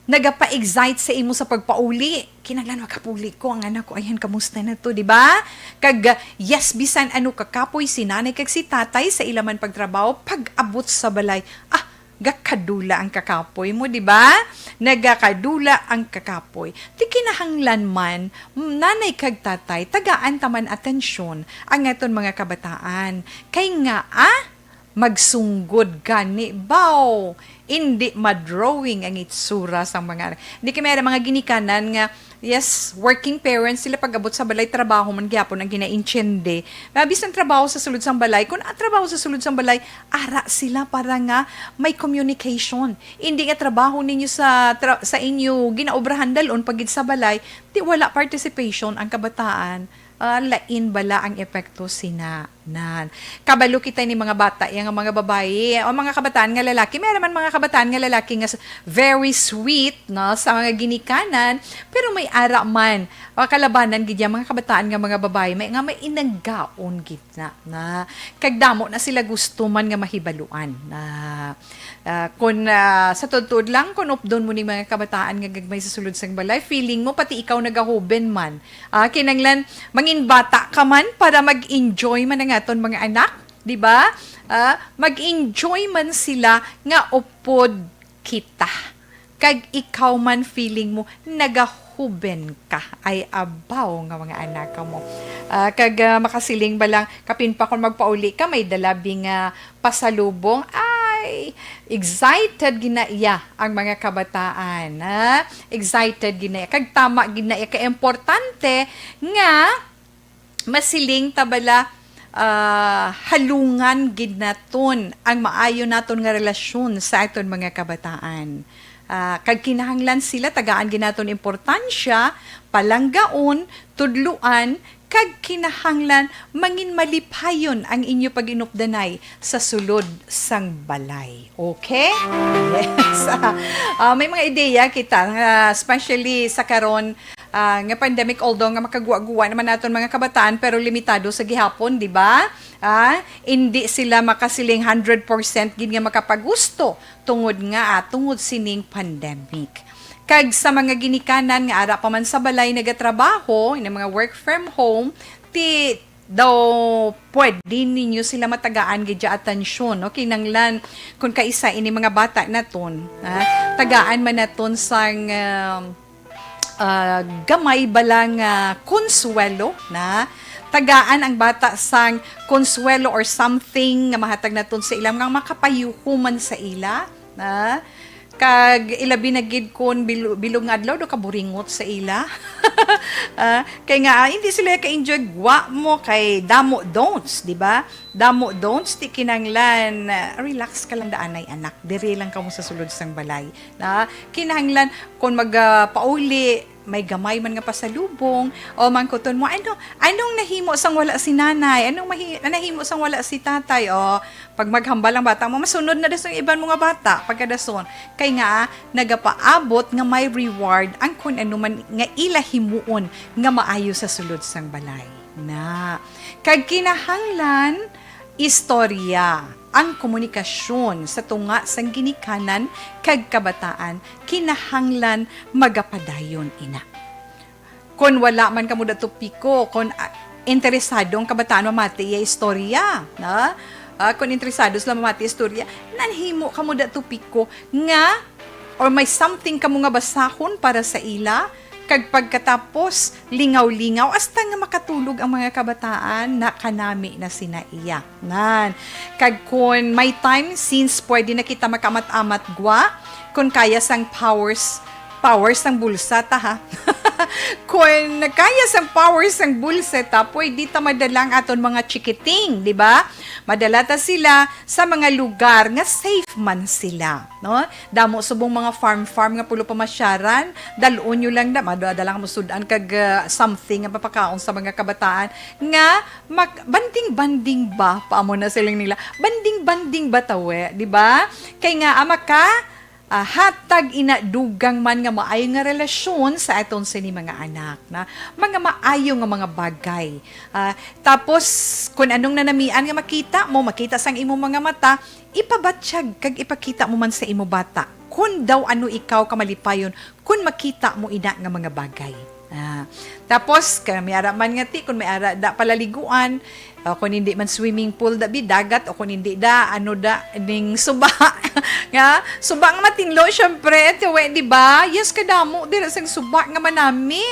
nagapa-excite sa imo sa pagpauli. Kinahanglan makapuli ko ang anak ko, ayan kamusta na to, di ba? Kag yes, bisan ano kakapoy si nanay kag si tatay sa ilaman pagtrabaho, pag-abot sa balay, gakadula ang kakapoy mo, di ba? Nagakadula ang kakapoy. Di kinahanglan man, nanay kag tatay, tagaan taman atensyon ang aton mga kabataan. Kay nga, magsunggod gani, baw, hindi madrawing ang itsura sa mga, hindi kaya mga ginikanan nga, yes, working parents, sila pag-abot sa balay, trabaho man gyapon ang ginaintyende. Bisan trabaho sa sulod sang balay, kung trabaho sa sulod sang balay, ara sila para nga may communication. Hindi nga trabaho ninyo sa inyo ginaobrahan dalon pagid sa balay, di wala participation ang kabataan. Lain bala ang epekto sinanan. Kabalo kita ni mga bata, yung mga babae, o mga kabataan nga lalaki. Meron man mga kabataan nga lalaki nga very sweet, no, sa mga ginikanan, pero may ara man, o kalabanan gid mga kabataan nga mga babae, may inanggaon gid na kagdamo na sila gusto man nga mahibaluan. Kung sa tudtod lang, kung updon mo ni mga kabataan nga gagmay sa sulod sang balay, feeling mo pati ikaw nagahuben man. Kinanglan, mangin bata ka man para mag-enjoy man ang aton mga anak, di ba? Mag-enjoy man sila nga upod kita. Kag ikaw man feeling mo nagahuben ka ay abaw nga mga anak mo. Kag makasiling ba lang kapin pa kung magpauli ka may dalabing pasalubong ay excited ginaiya ang mga kabataan. Excited ginaiya. Kag tama ginaiya ka importante nga masiling tabala halungan gid naton ang maayo naton nga relasyon sa aton mga kabataan. Kag kinahanglan sila tagaan ginaton importansya, palanggaon, tudluan, kag kinahanglan mangin malipayon ang inyo paginupdanay sa sulod sang balay. Okay? Yes. May mga ideya kita, especially sa karon nga pandemic, although nga makagwa-guwa naman naton mga kabataan pero limitado sa gihapon, di ba? Hindi sila makasiling 100% gid nga makapagusto tungod sining pandemic. Kag sa mga ginikanan nga ara pa man sa balay nagatrabaho, ina mga work from home, daw pwede ninyo sila matagaan gidya atensyon, no? Kinanglan kung kaisa ini mga bata naton, tagaan man naton sang gamay balang konsuelo na tagaan ang bata sang konsuelo or something nga mahatag naton sa ilang nga makapayuhuman sa ila na kag ilabi na gid kon bilog nga adlaw do kaburingot sa ila. Kay nga hindi sila ka-enjoy gwa mo kay damo don'ts, di ba? Damo don'ts ti kinanglan relax ka lang daanay anak, diri lang ka mo sa sulod sang balay. Na kinahanglan kon magpauli may gamay man nga pasalubong o mangkuton mo anong nahimo sang wala si nanay, anong nahimo sang wala si tatay, o pag maghambal ang bata mo masunod na dason iban mga bata pagkadason kay nga nagapaabot nga may reward ang kun ano man nga ila himuon nga maayo sa sulod sang balay na kag kinahanglan istorya ang komunikasyon sa tunga sang ginikanan kag kabataan kinahanglan magapadayon ina. Kung wala man kamo dato piko, kung interesado ang kabataan mamati iya istorya, na kung interesado sila mamati istorya, nanhimo kamo dato piko nga or may something kamo nga basahon para sa ila kag pagkatapos lingaw-lingaw hasta nga makatulog ang mga kabataan na kanami na sinaiya. Nan. Kag kun may time since pwede na kita makamat-amat gwa kun kaya sang powers sang bulsa ta ha. Kung kaya sang powers sang bulsa ta, pwede ta madalang aton mga chikiting, di ba? Madala ta sila sa mga lugar nga safe man sila, no? Damo subong mga farm nga pulo pamasyaran, dalon nyo lang da, madala mo sudan kag something nga papakaon sa mga kabataan nga banding-banding ba paamo na silang nila. Banding-banding ba tawe, di ba? Kay nga ama ka hatag inadugang man nga maayo nga relasyon sa aton sini mga anak na mga maayo nga mga bagay. Tapos kung anong nanamian nga makita sang imo mga mata, ipabatsyag kag ipakita mo man sa imo bata kun daw ano ikaw kamalipayon kun makita mo ina nga mga bagay. Tapos may ara man nga ti kung may ara da palaliguan, kung hindi man swimming pool da dagat, o kung hindi da ning suba nga suba nga matinlo syempre tuwe di ba? Yes kadamo dira sang suba nga manami.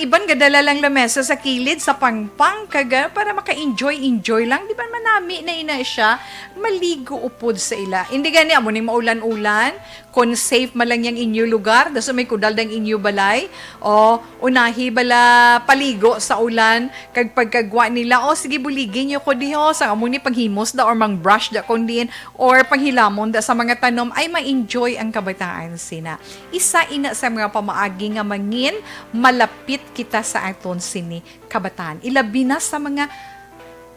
Iban gadala lang lamesa sa kilid sa pangpang kaga para maka-enjoy lang di ba manami na ina siya maligo upod sa ila. Hindi gani amo ning maulan-ulan kung safe man lang yang inyo lugar daso may kudal dang inyo balay o unahi bala paligo sa ulan kag pagkagwa nila o sige buligin nyo ko diho sa amo ni panghimos da or mang brush da kondin or panghilamon da sa mga tanom ay ma-enjoy ang kabataan sina. Isa ina sa mga pamaagi nga mangin malapit kita sa aton sini kabataan. Ilabi na sa mga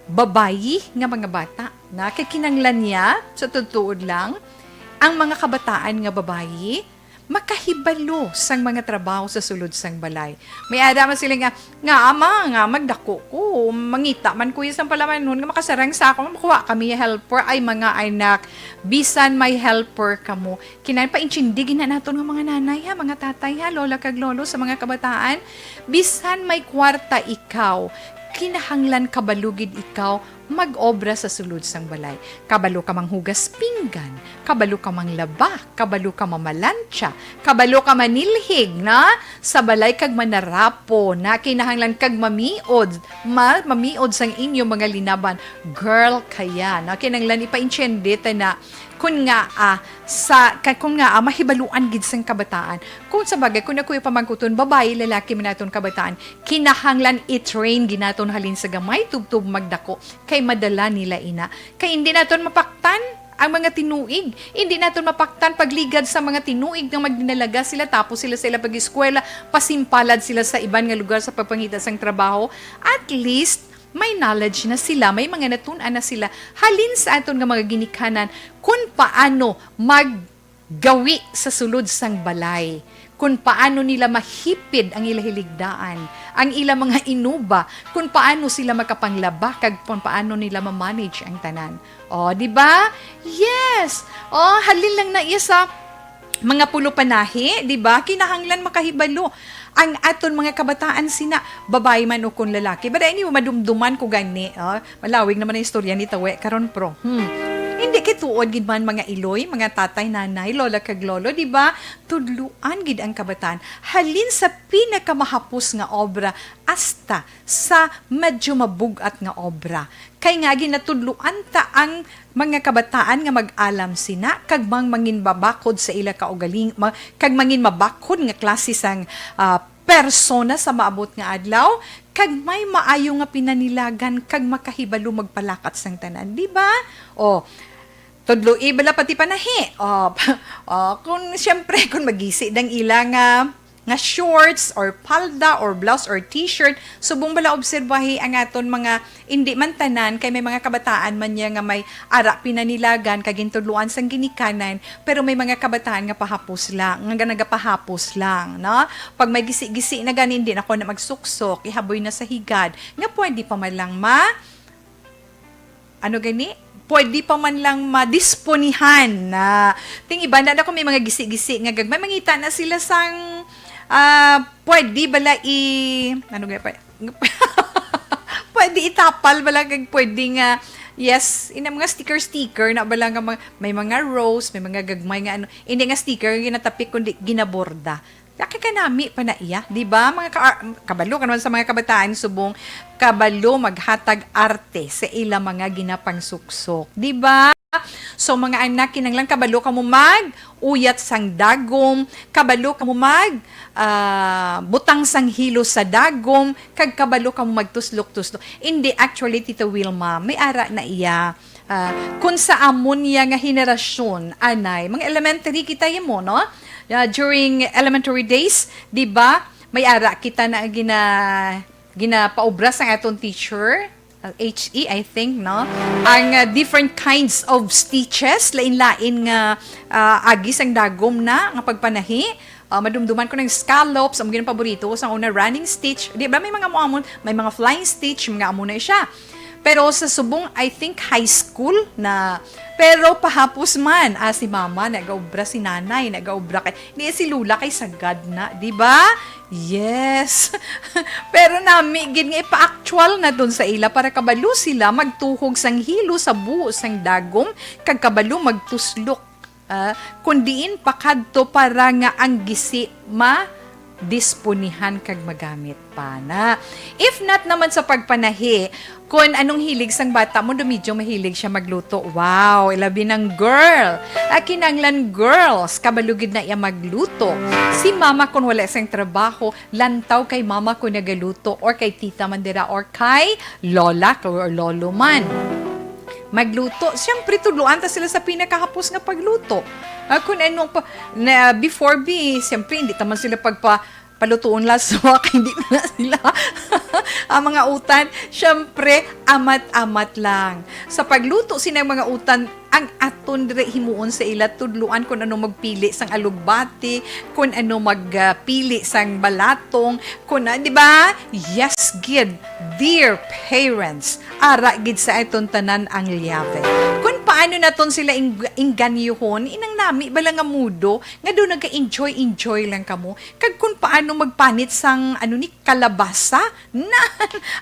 babayi nga mga bata na kay kinanglan niya sa tutuod lang ang mga kabataan nga babayi makahibalo sang mga trabaho sa sulod sang balay. May ada man sila nga ama nga magdako ko mangita man kuya sang palaman nun nga makasarang sa ako makuha kami helper ay mga anak bisan may helper kamo kinay pa intindigin na naton nga mga nanay ha mga tatay ha lola kag lolo sa mga kabataan bisan may kwarta ikaw kinahanglan kabalugid ikaw mag-obra sa sulod sang balay. Kabalo ka manghugas pinggan, kabalo ka manglaba, kabalo ka mamalansya, kabalo ka manilhig na sa balay kag manarapo na kinahanglan kag mamiod sang inyo mga linaban. Girl kaya na kinahanglan ipa-insyendita na kung nga mahibaluan gid sang kabataan. Kung sa bagay kung ako'y pamangkuton babae lalaki man naton kabataan, kinahanglan i-train ginaton halin sa gamay tubtub magdako kay madala nila ina. Kay hindi naton mapaktan ang mga tinuig. Hindi naton mapaktan pagligad sa mga tinuig nga magdinalaga sila tapos sila pag-eskwela, pasimpalad sila sa iban nga lugar sa pagpangita sang trabaho. At least may knowledge na sila, may mga natunan na sila halin sa aton nga mga ginikanan kung paano maggawi sa sulod sang balay, kung paano nila mahipid ang ilahiligdaan, ang ilang mga inuba, kung paano sila makapanglaba, kag kung paano nila ma-manage ang tanan. O, di ba? Yes! O, halin lang na isa mga pulo panahi, di ba? Kinahanglan makahibalo ang aton mga kabataan sina babae man o kung lalaki. But anyway, madumduman ko gani. Malawig naman ang istorya ni Tawe karon pro. Hindi kituod gid man mga iloy, mga tatay, nanay, lola kag lolo, di ba? Tudluan gid ang kabataan. Halin sa pinakamahapos nga obra hasta sa medyo mabugat nga obra. Kay nga ginatudluan ta ang mga kabataan nga mag-alam sina kag mangin babakod sa ila kaugaling kag mangin mabakod nga klase sang persona sa maabot nga adlaw kag may maayo nga pinanilagan kag makahibalo magpalakat sang tanan, di ba? Tudlo ibala pati panahi. Kung siyempre kung magisi dang ila nga shorts or palda or blouse or t-shirt, subong bala obserbahi ang aton mga hindi man tanan kay may mga kabataan man niya nga may ara pinanilagan kag gintudluan sang ginikanan, pero may mga kabataan nga pahapos lang, nga nagapahapos lang, no? Pag may gisi-gisi na ganin din ako na magsuksok, ihaboy na sa higad, nga pwede pa man lang pwede pa man lang madisponihan na ting iba na ako may mga gisi-gisi nga gagmay mangita na sila sang pwede bala pwede itapal bala kag pwede nga yes ina mga sticker na bala nga may mga rose, may mga gagmay nga hindi nga sticker ginatapik kundi ginaborda. Laki ka nami pa na iya, di ba? Mga kabalo ka naman sa mga kabataan, subong kabalo maghatag arte sa ila mga ginapang suksok, di ba? So mga anak, kinanglang kabalo ka mo uyat sang dagom, kabalo ka mo butang sang hilo sa dagom, kag kabalo ka mo magtuslok-tuslok. Hindi, actually, Tita Wilma, may ara na iya. Kung sa amon niya nga henerasyon, anay, mga elementary kita yun mo, no? During elementary days, di ba, may ara kita na ginapaubra sa atong teacher, HE, I think, no? Ang different kinds of stitches, lain-lain nga agis ang dagom na, nga pagpanahi. Madumduman ko ng scallops, ang ginang paborito ko sa una, running stitch. Di ba, may mga may mga flying stitch, mga amo na siya. Pero sa subong, I think, high school na, pero pahapos man, si mama, nagaubra si nanay, nagaubra kay, hindi si lula kay sagad na, di ba? Yes. Pero nami, gin nga ipa-actual na dun sa ila para kabalo sila magtuhog sang hilo sa buo sang dagom, kag kabalo magtuslok. Kundiin pakadto para nga ang gisi disponihan kag magamit pa na. If not naman sa pagpanahi, kung anong hilig sang bata mo, medyo mahilig siya magluto. Wow, ilabi ng girl. Kinanglan girls, kabalugid na iya magluto. Si mama kung wala sang trabaho, lantaw kay mama kung nagaluto or kay tita mandira or kay lola or lolo man. Magluto. Siyempre, tuluan ta sila sa pinakahapos nga pagluto. Kung anong before siyempre, hindi taman sila palutuon laswa, hindi na sila ang mga utan. Siyempre, amat-amat lang. Sa pagluto, sinang mga utan, ang aton dire himuon sa ila, tudluan kung ano magpili sang alugbati, kung ano magpili sang balatong, di ba? Yes, gid, dear parents, ara gid sa aton tanan ang liyave. Kung paano naton sila inganyuhon, inang nami bala nga mudo, nga doon nagka-enjoy lang kamo, kag kung paano magpanit sang kalabasa,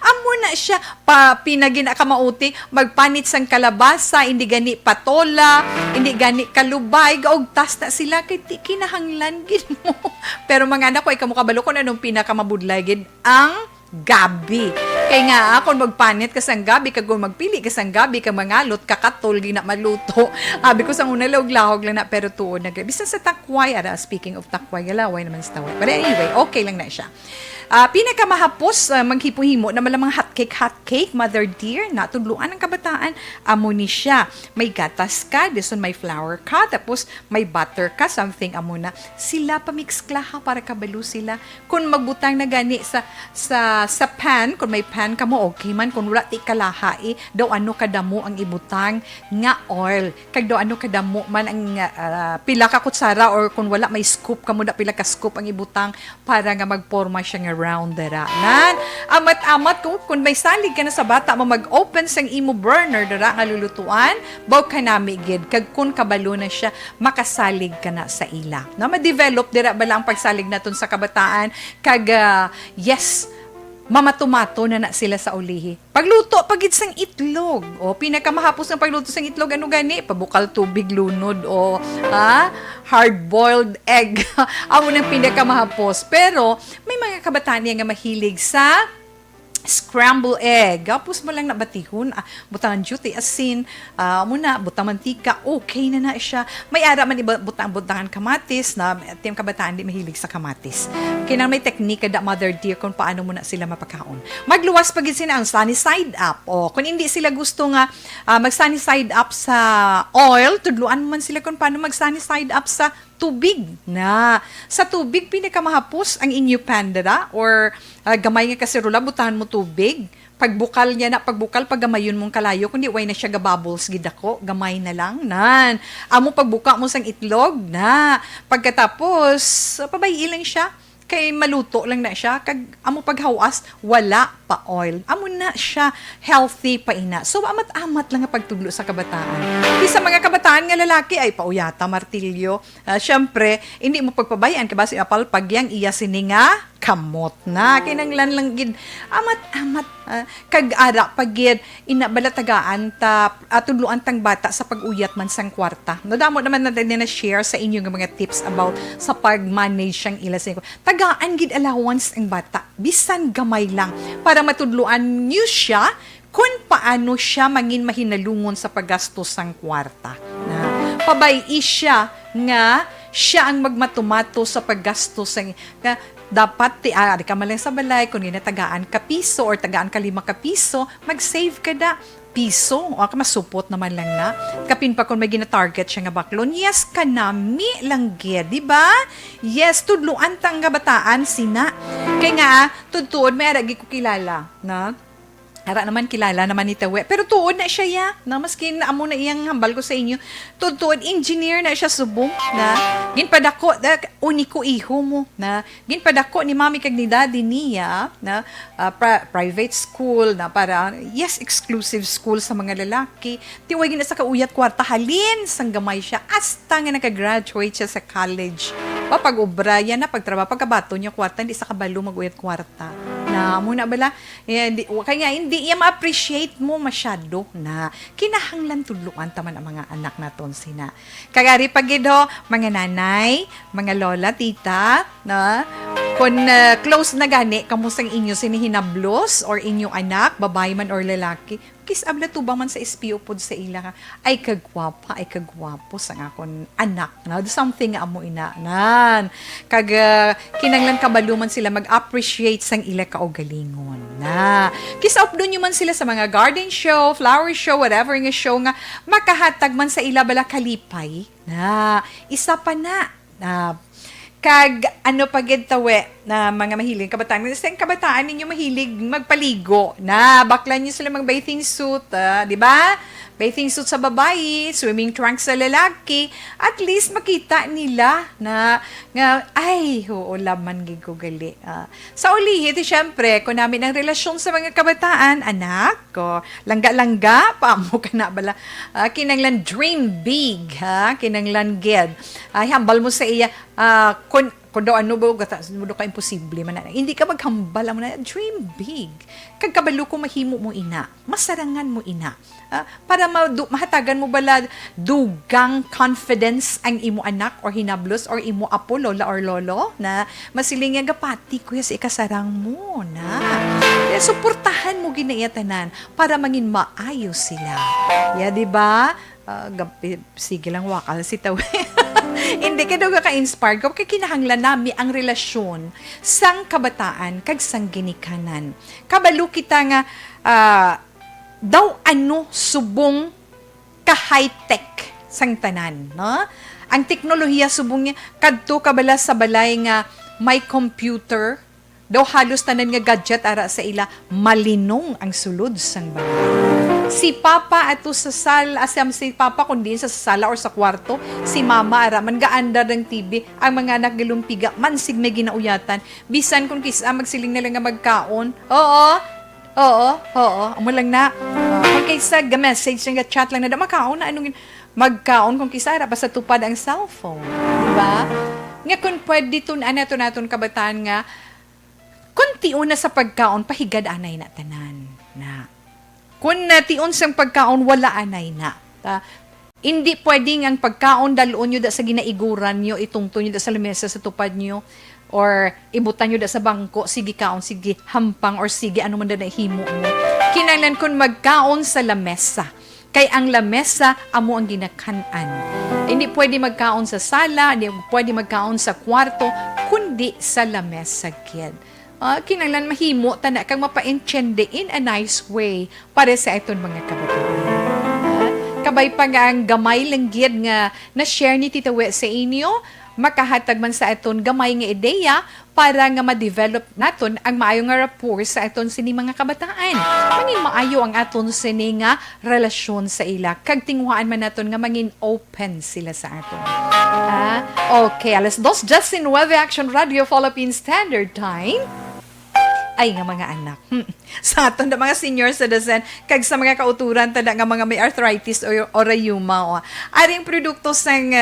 amo na siya, pinagina ka mauti, magpanit sang kalabasa, hindi gani patola, hindi gani kalubay, gaugtas na sila, kay kinahanglan gid mo. Pero mga anak ko, ikaw mo kabalo kung anong pinakamabudlay gid ang gabi. Kaya nga, kung magpanit ka sang gabi, kung magpili ka sang gabi, kang mangalot, kakatol, di na maluto. Abi ko sang una lahog lang na, pero tuon na gabi. Bisa sa takway, speaking of takway, galaway naman sa taway. But anyway, okay lang na siya. Pinakamahapos, maghipo-himo na malamang hot cake, mother dear, natudluan ng kabataan, amo ni siya. May gatas ka, deson may flour ka, tapos may butter ka, something amo na. Sila pamix klaha para kabalo sila. Kung magbutang na gani sa pan, kung may pan ka mo, okay man, kung wala ti kalahai, daw ano kadamo ang ibutang nga oil. Kag daw ano kadamo man ang pila ka kutsara or kung wala may scoop ka mo da pila ka scoop ang ibutang para nga magporma siya nga around dara. Nan, amat-amat kung may salig ka na sa bata mo mag-open sang imo burner dara nga lulutuan, baw ka nami gid kag kun kabalo na siya makasalig ka na sa ila. Na ma-develop dira bala ang pagsalig naton sa kabataan kag yes, mamatumato na sila sa ulihi. Pagluto, pagid sang itlog. O, pinakamahapos ng pagluto sang itlog, ano gani? Pabukal tubig, lunod, o hard-boiled egg. Amo nang pinakamahapos. Pero, may mga kabataan nga mahilig sa scramble egg. Tapos mo lang nabatihon, butang duty asin, muna, butang mantika, okay na siya. May ara man butang-butangan kamatis, na tiyang kabataan di mahilig sa kamatis. Kaya may teknika da mother dear kung paano muna sila mapakaon. Magluwas pagid sila ang sunny side up. O, kung hindi sila gusto nga mag-sunny side up sa oil, tudluan man sila kung paano mag-sunny side up sa tubig na. Sa tubig, pinakamahapos ang inyo pandara or gamay nga kaserula, butahan mo tubig. Pagbukal niya na, pagbukal, paggamayon mong kalayo, kundi way na siya gabubbles gidako, gamay na lang, nan. Amo pagbuka mo sang itlog, na. Pagkatapos, pabayi lang siya, kay maluto lang na siya, kag amo paghawas, wala pa oil. Amo na siya, healthy pa ina. So, amat-amat lang nga pagtudlo sa kabataan. Di sa mga kabataan nga lalaki, ay pauyata, martilyo. Siyempre, hindi mo pagpabayaan, kabasi apal, pagyang iya sininga, kamot na. Kinanglan lang gid amat-amat kag-ara pagid inabalatagaan ta tudloan tang bata sa pag-uyat man sang kwarta. No damo naman natin na share sa inyo nga mga tips about sa pag-manage sang ila sa tagaan gid allowance ang bata bisan gamay lang para matudloan niyo siya kung paano siya mangin mahinalungon sa paggastos sang kwarta. Na pabay-i siya nga siya ang magmatumato sa paggastos sang dapat di ka malang sa balay kung tagaan ka piso or tagaan ka 5 ka piso, mag-save ka da piso o ka masupot naman lang na kapin pa kung may gina-target siya nga baklon, yes kanami lang gid, di ba? Yes, tudluan tang kabataan sina kay nga tudtuod may aragi ko kilala na ara naman kilala naman ni Tawe. Pero tuod na siya ya. Na maski na amo na iyang hambal ko sa inyo. Tuod engineer na siya subong na ginpadako uniko iho mo na ginpadako ni mami kag ni daddy niya na private school na para yes exclusive school sa mga lalaki. Tiwag na sa kauyat kwarta halin sang gamay siya hasta nga naka-graduate siya sa college. Pag-obra yan na pagtrabaho pagkabato niya kwarta hindi sa kabalo mag-uyat kwarta. Na muna bala kaya hindi iya ma-appreciate mo masyado na kinahanglan tudluan taman ang mga anak naton sina. Kagari pagido mga nanay, mga lola, tita, na kung close na gani kamusang inyo sinihinablos or inyong anak, babae man or lalaki, kis abla tubang man sa SPO pod sa ila ay kagwapa, ay kagwapo sa akon anak na something amo ina nan kag kinanglan kabaluman sila mag-appreciate sang ila kaugalingon na kis updo nyo man sila sa mga garden show, flower show, whatever nga show nga makahatag man sa ila bala kalipay na isa pa na kag ano pagid tawe na mga mahilig kabataan. Kasi ang kabataan ninyo mahilig magpaligo na bakla niyo sila mag bathing suit, di ba? Bathing suit sa babae, swimming trunks sa lalaki. At least makita nila na ay, laman gid ko gali. Sa ulihi, ito syempre, kung namin ang relasyon sa mga kabataan, anak, langga-langga, paamo ka na bala. Kinanglan dream big, kinanglan gid. Hambal mo sa iya, kung daw ano ba, mo ka imposible man na. Hindi ka maghambal mo na, dream big. Kagkabalo ko mahimo mo ina, masarangan mo ina. Para mahatagan mo bala dugang confidence ang imo anak or hinablos or imo apo, lola or lolo na masiling nga gapati kuya sa ikasarang mo na. Suportahan mo ginayatanan para mangin maayos sila. Di ba? Sige lang wakal si Tawe. Hindi ka daw ka-inspired ko kaya kinahanglan nami ang relasyon sang kabataan kag sang ginikanan. Kabalo kita nga daw ano subong ka-high-tech sang tanan, no? Ang teknolohiya subong niya kadto kabala sa balay nga may computer daw halos tanan nga gadget ara sa ila malinong ang sulod sang balay. Si Papa ato sa sala, si Papa kundi sa sala or sa kwarto, si Mama ara man gaanda ng TV, ang mga anak gilumpiga mansig may ginauyatan. Bisan kung kisa magsiling na lang nga magkaon. Oo, amo lang na. Kung kaysa ga-message nga chat lang na makaon na anong magkaon kung kisa ara basta tupad ang cellphone, di ba? Nga kung pwede tunan naton kabataan nga kunti una sa pagkaon pahigad anay na tanan na. Kung natiun sang pagkaon wala anay na. Hindi pwedeng ang pagkaon dalon nyo da sa ginaiguran nyo, itungtong nyo da sa lamesa sa tupad nyo, or ibutan nyo da sa bangko, sige kaon, sige hampang, or sige ano man da na himo mo. Kinahanglan kung magkaon sa lamesa. Kay ang lamesa, amo ang ginakanan. Hindi pwede magkaon sa sala, hindi pwede magkaon sa kwarto, kundi sa lamesa, kid. Kinahanglan mahimo, tanda kang mapa-enchende in a nice way para sa iton mga kabataan. Kabay pa nga ang gamay langgid nga na-share ni Tita We sa inyo, makahatag man sa aton gamay nga ideya para nga ma-develop naton ang maayo nga rapport sa aton sini mga kabataan. Mangin maayo ang aton sini nga relasyon sa ila. Kag tingwaan man naton nga mangin open sila sa aton. Okay, alas 2 just in 9 Action Radio Philippine Standard Time. Ay nga mga anak. Sa aton na mga senior citizen, kag sa mga kauturan tada nga mga may arthritis o rheuma. Aring produkto sang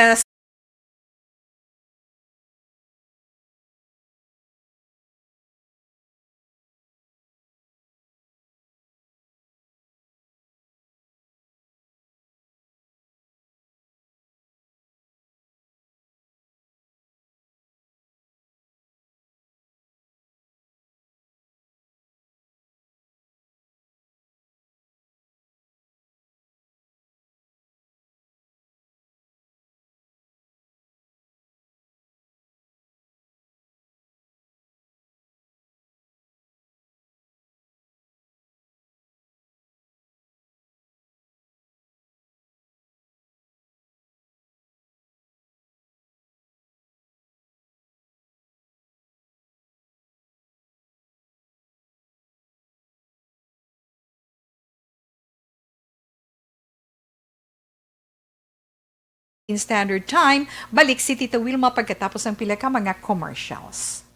Standard Time, balik si Tita Wilma pagkatapos ng pila ka mga commercials.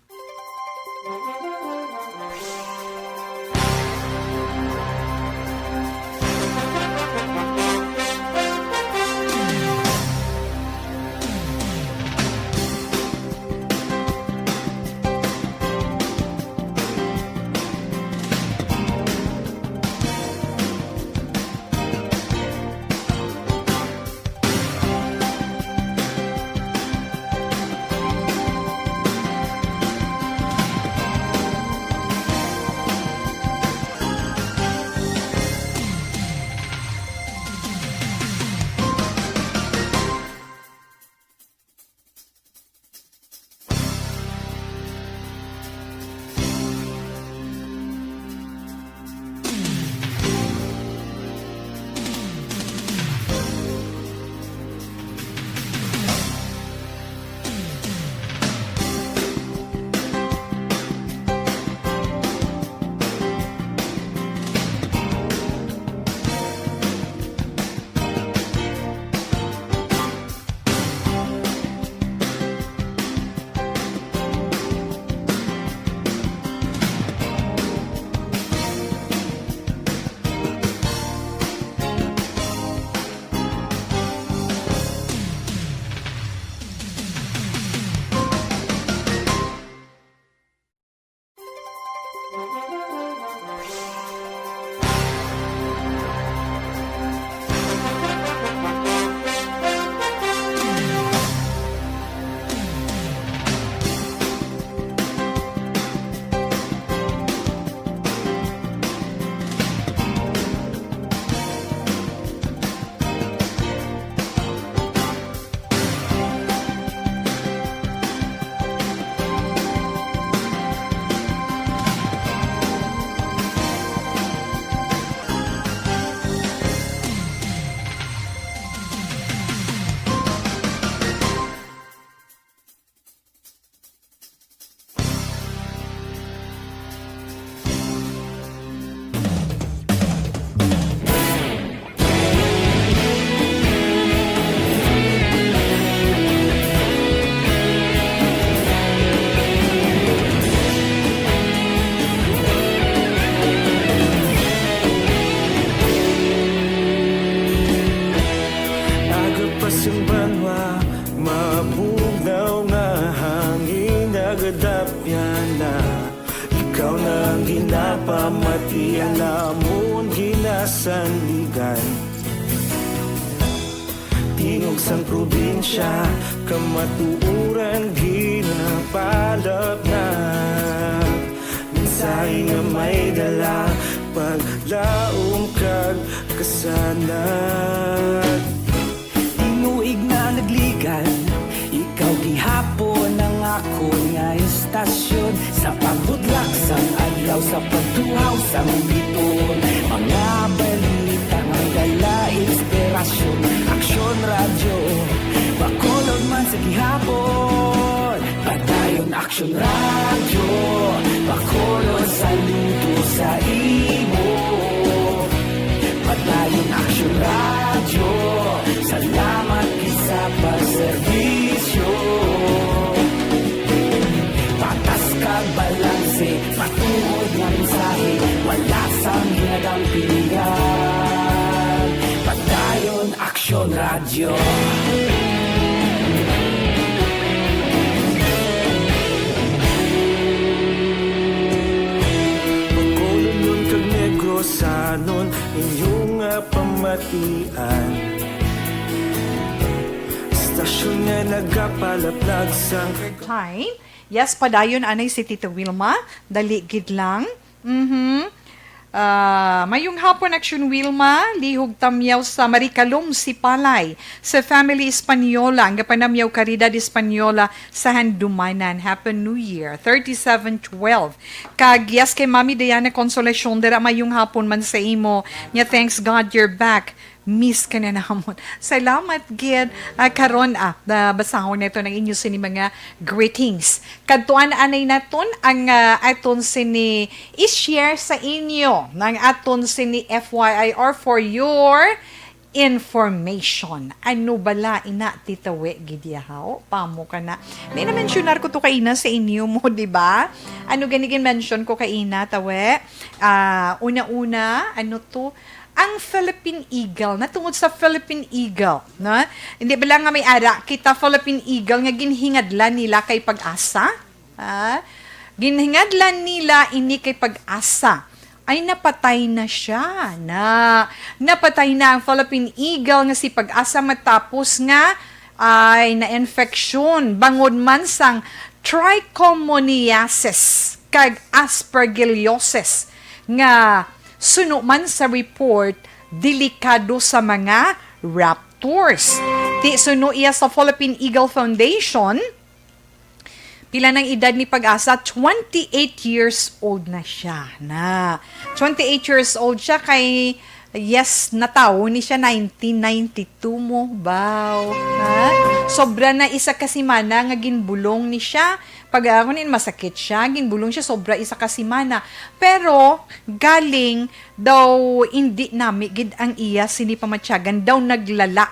ikaw nang ginapamati, alamon ginasandigan. Tingog sang probinsya, kamatuuran ginapalap na. Minsay nga may dala, paglaom kag kasanat. Tinuig na nagligan, ikaw gihapon ang ako nga istasyon. Sa pagbudlak sang adlaw, sa pagtuhaw sang biton, mga balita nga dala inspirasyon. Aksyon radyo, bakolog man sa gihapon. Padayon aksyon radyo, bakolog sa luto sa imo. Padayon aksyon radyo, salamat sa pagserbisyo. Patas kag balanse, patuod nga mensahe, wala sang ginagampingan. Padayon aksyon radyo. Bakolon nun kag Negrosanon, inyong nga pamatian. Stasyon nga nagapalaplag sang Time. Yes, padayon anay si Tita Wilma. Dali gid lang. Mayong hapon action Wilma, lihog tamyaw sa Marikalom si Palay sa Family Española, ang gapanamyaw Caridad Española sa Handumanan. Happy New Year, 3712. Kag yes kay Mami Diana Consolacion, dira mayong hapon man sa imo. Nya thanks God you're back. Miss ka na namon. Salamat, Gid. Karon, basahon na ito ng inyo sini mga greetings. Kadtuan anay naton ang aton sini i-share sa inyo ng aton sini FYI or for your information. Ano bala ina titawe gidyahaw? Pamo ka na. May na-mentionar ko to kaina sa inyo mo, di ba? Ano ganigin mention ko kaina tawe? Una-una, ano to? Ang Philippine Eagle, natungod sa Philippine Eagle, no? Hindi ba lang nga may ara, kita Philippine Eagle nga ginhingadlan nila kay pag-asa? Ginhingadlan nila ini kay pag-asa. Ay napatay na siya. Napatay na ang Philippine Eagle nga si pag-asa matapos nga ay na-infeksyon bangod man sang trichomoniasis kag aspergillosis nga suno man sa report, delikado sa mga raptors. Ti suno iya sa Philippine Eagle Foundation, pila ng edad ni Pag-asa, 28 years old na siya. 28 years old siya kay, yes, natawo ni siya 1992 mo, baw. Sobra na isa kasimana nga ginbulong ni siya. Pag kunin masakit siya, ginbulong siya sobra isa kasimana. Pero galing daw hindi nami gid ang iya sini pamatyagan daw naglala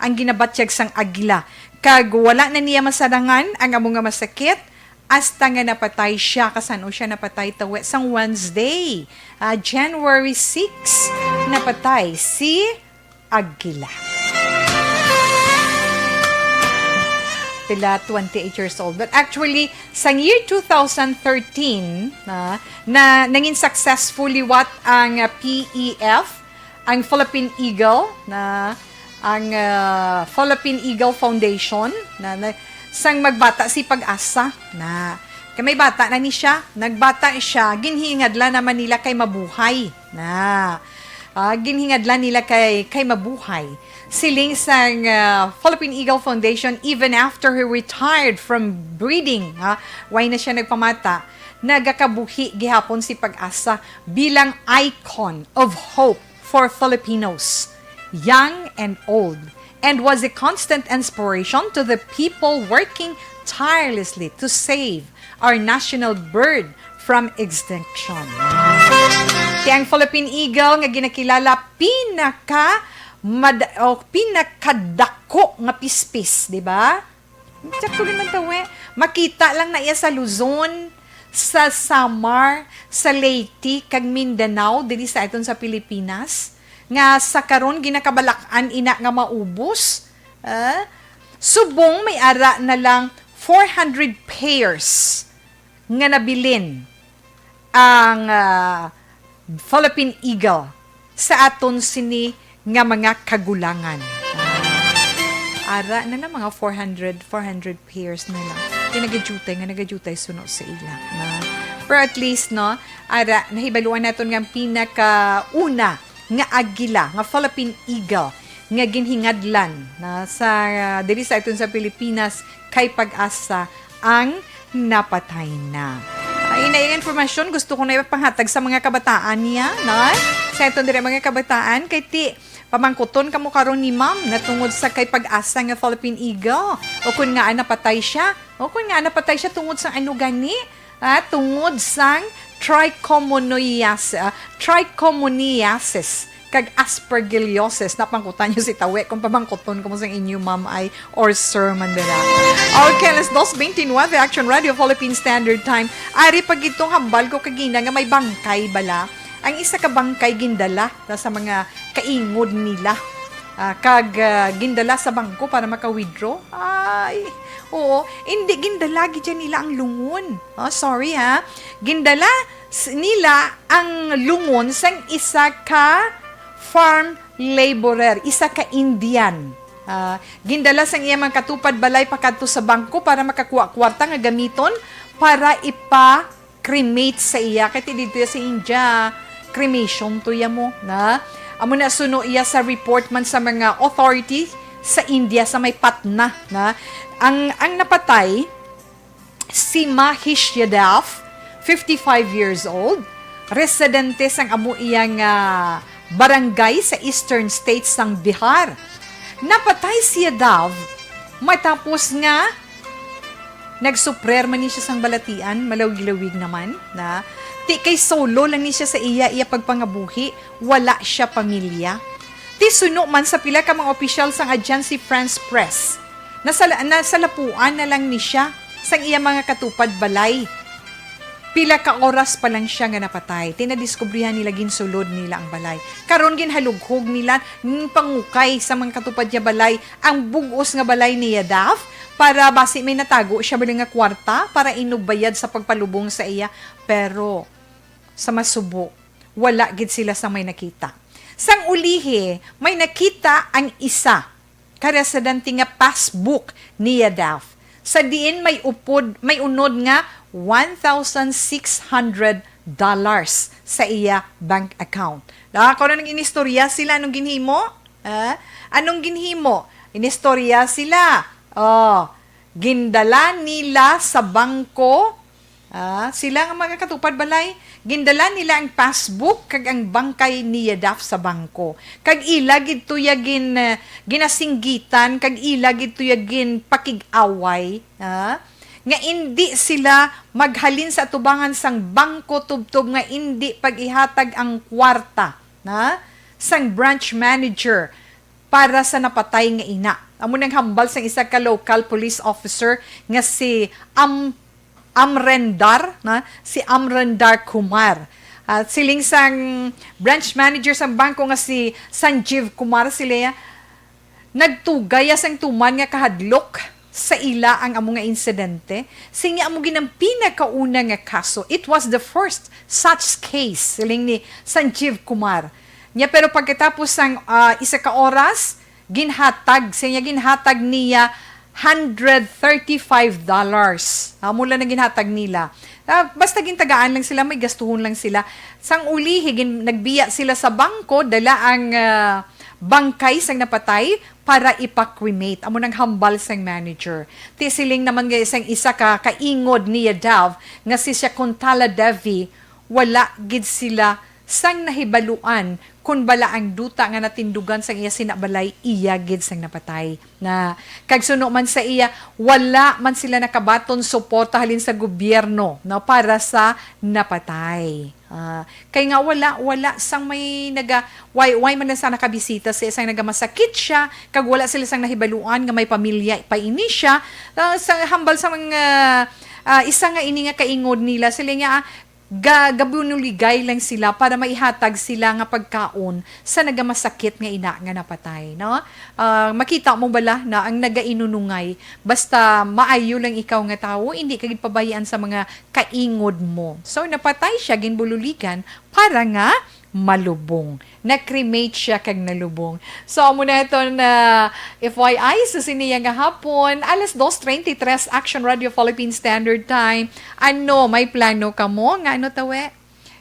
ang ginabatyag sang agila. Kag wala na niya masarangan ang amo nga masakit hasta nga napatay siya. Kasano siya napatay tawe sang Wednesday, January 6, napatay si agila. Pila 28 years old. But actually, sa year 2013, na nanging successfully what ang PEF, ang Philippine Eagle, ang Philippine Eagle Foundation, sang magbata si Pag-asa, may bata na ni siya, nagbata siya, ginhingadla naman nila kay mabuhay, ginhingadla nila kay mabuhay. Siling sang Philippine Eagle Foundation, even after he retired from breeding, why na siya nagpamata, nagakabuhi gihapon si Pag-asa bilang icon of hope for Filipinos, young and old, and was a constant inspiration to the people working tirelessly to save our national bird from extinction. Kaya ang Philippine Eagle nga ginakilala pinakadako nga pispis, di ba? Tsaka naman tawe, makita lang na iya sa Luzon, sa Samar, sa Leyte, kag Mindanao, dili sa iton sa Pilipinas, nga sa karon ginakabalakan ina nga maubos. Subong may ara na lang 400 pairs nga nabilin ang Philippine Eagle sa aton sini nga mga kagulangan. Ara na mga 400 pairs na lang. Nagadyutay suno sa ila. Pero at least, no, ara, nahibaluan naton nga pinaka-una nga agila, nga Philippine Eagle, nga ginhingadlan na sa diri sa aton sa Pilipinas kay pag-asa ang napatay na. Ay, na yung informasyon gusto ko na ipanghatag sa mga kabataan niya, no? Sa aton diri mga kabataan kay ti pamangkuton kamo karon ni ma'am na tungod sa kay pag-asa nga Philippine Eagle o kun nga napatay siya tungod sa ano gani tungod sang trichomoniasis kag aspergillosis. Napangkutan nyo si Tawe kung pamangkuton kung sa inyo ma'am ay or sir Mandela. Okay, let's 2:29 Action Radio Philippine Standard Time. Ari pag itong hambal ko kagina nga may bangkay bala. Ang isa ka bangkay gindala sa mga kaingod nila. Gindala sa bangko para maka-withdraw. Ay, oo. Hindi, gindala gidya nila ang lungon. Oh, sorry ha. Gindala nila ang lungon sang isa ka farm laborer, isa ka Indian. Gindala sang iya mga katupad balay pakadto sa bangko para makakuha kwarta nga gamiton para ipa-cremate sa iya. Kaya dito sa India, cremation to ya mo na amo na suno iya sa report man sa mga authority sa India sa may Patna na ang napatay si Mahesh Yadav, 55 years old, residente sang amo iyang barangay sa eastern states ng Bihar. Napatay si Yadav matapos nga nagsuprer man ni siya sang balatian, malawig-lawig naman na kay solo lang ni siya sa iya pagpangabuhi, wala siya pamilya. Ti suno man sa pila ka mga opisyal sang Agency France Press. Nasalapuan na lang ni siya sang iya mga katupad balay. Pila ka oras pa lang siya nga napatay. Tinadiskubrihan nila ginsulod nila ang balay. Karon ginhalughog nila pangukay sa mga katupad niya balay ang bugos nga balay ni Yadav para basi may natago siya bali nga kwarta para inugbayad sa pagpalubong sa iya. Pero sa masubo, wala gid sila sa may nakita. Sang ulihi, may nakita ang isa karesidente nga passbook ni Yadav. Sa diin may unod nga $1,600 sa iya bank account. Kung anong inistorya sila, anong ginhimo? Anong ginhimo? Inistorya sila. Gindala nila sa bangko. Sila nga mga katupad balay, gindala nila ang passbook kag ang bangkay ni Yadav sa bangko. Kag ilagid to yagin ginasinggitan, kag ilagid to yagin pakig-away, nga hindi sila maghalin sa tubangan sang bangko tubtob nga hindi pag-ihatag ang kwarta sang branch manager para sa napatay nga ina. Amo nang hambal sang isa ka local police officer nga si si Amrendar Kumar. Siling sang branch manager sang bangko nga si Sanjeev Kumar sila nagtugay sang tuman nga kahadlok sa ila ang amo nga insidente. Singa amo ginang pinakauna nga kaso. It was the first such case siling ni Sanjeev Kumar. Nya pero pagkatapos sang isa ka oras ginhatag niya $135. Mula na ginhatag nila. Basta gintagaan lang sila, may gastuhon lang sila. Sang ulihi, nagbiya sila sa bangko, dala ang bangkay sang napatay para ipa-cremate. Amo nang hambal sang manager. Tisiling naman nga isang isa ka kaingod ni Yadav nga si Shakuntala Devi, wala gid sila sang nahibaluan kung bala ang duta nga natindugan sang iya sinabalay iya gid sang napatay na kag suno man sa iya wala man sila nakabaton suporta halin sa gobyerno na para sa napatay. Kay nga wala sang may why man sa nakabisita sa isang nagamasakit siya kag wala sila sang nahibaluan nga may pamilya pa ini siya sa hambal sa mga isa nga ini nga kaingod nila sila nga gabunuligay lang sila para maihatag sila nga pagkaon sa nagamasakit nga ina nga napatay, no? Makita mo bala na ang nagainunungay basta maayo lang ikaw nga tawo, hindi ka gid pabayaan sa mga kaingod mo. So napatay siya ginbululigan para nga malubong. Na-cremate siya kag nalubong. So, muna ito na FYI sa siniya nga hapon, alas 2:23 Action Radio Philippine Standard Time. Ano, may plano ka mo? Nga ano tawe?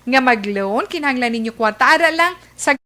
Nga mag-loan? Kinahanglan ninyo kwarta. Ara lang sa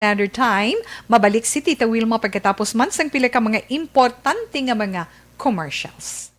Standard Time, mabalik si Tita Wilma pagkatapos man sang pila ka mga importante nga mga commercials.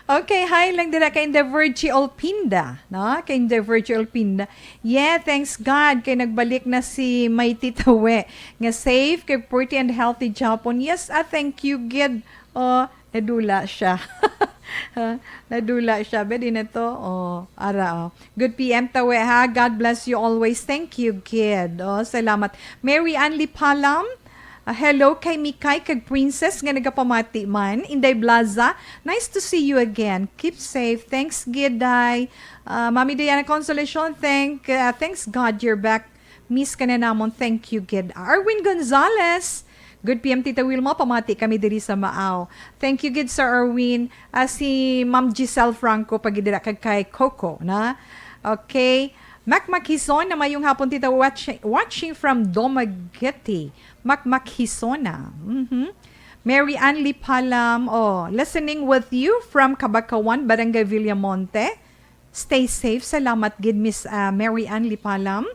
Okay, hi lang dira kay The Virgie Olpinda, no? Kay The Virgie Olpinda. Yeah, thanks God kay nagbalik na si May Titawe. Nga safe kay pretty and healthy Japon. Yes, thank you gid. Oh, nadula siya. Nadula siya. Bedi na to. Oh, ara oh. Good PM tawe ha. God bless you always. Thank you kid. Oh, salamat. Mary Ann Lipalam. Hello kay Mikay kag Princess nga nagapamati man. Inday Blaza, nice to see you again. Keep safe. Thanks, Giday. Mami Diana Consolation, thanks God you're back. Miss ka na namon. Thank you, Gid. Arwin Gonzalez. Good PM, Tita Wilma. Pamati kami diri sa Maaw. Thank you, Gid, Sir Arwin. Si Ma'am Giselle Franco, pagidira kag kay Coco, na? Okay. Mac Hison na mayong hapon, Tita, watching from Dumaguete. Mac Hisona. Mary Ann Lipalam, listening with you from Kabakawan, Barangay Villamonte. Stay safe. Salamat, gid Miss Mary Ann Lipalam.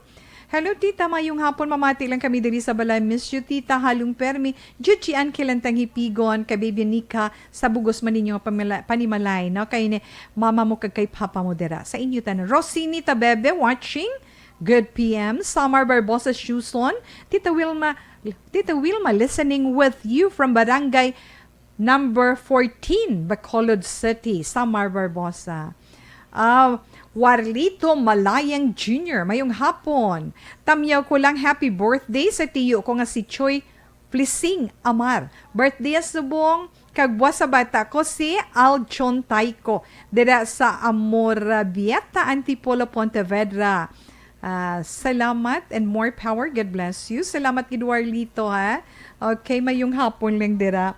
Hello, Tita. Mayong hapon, mamati lang kami diri sa balay. Miss you, Tita. Halong permi. Juchian kilantang hipigon, kay Baby Nika, sa bugos man ninyo panimalay, no? Kay ni mama mo kay papa mo dira. Sa inyo tanan. Rosini Tabebe, watching. Good PM. Samar Barbosa Shuson. Tita Wilma, listening with you from Barangay number 14, Bacolod City, Samar Barbosa. Warlito Malayang Jr. Mayong hapon. Tamyaw ko lang happy birthday sa tiyo ko nga si Choi Plising Amar. Birthday subong kagwa sa bata ko si Aljon Taiko. Dira sa Amorabieta, Antipolo, Pontevedra. Salamat and more power. God bless you. Salamat kid Warlito ha. Okay, mayong hapon lang dira.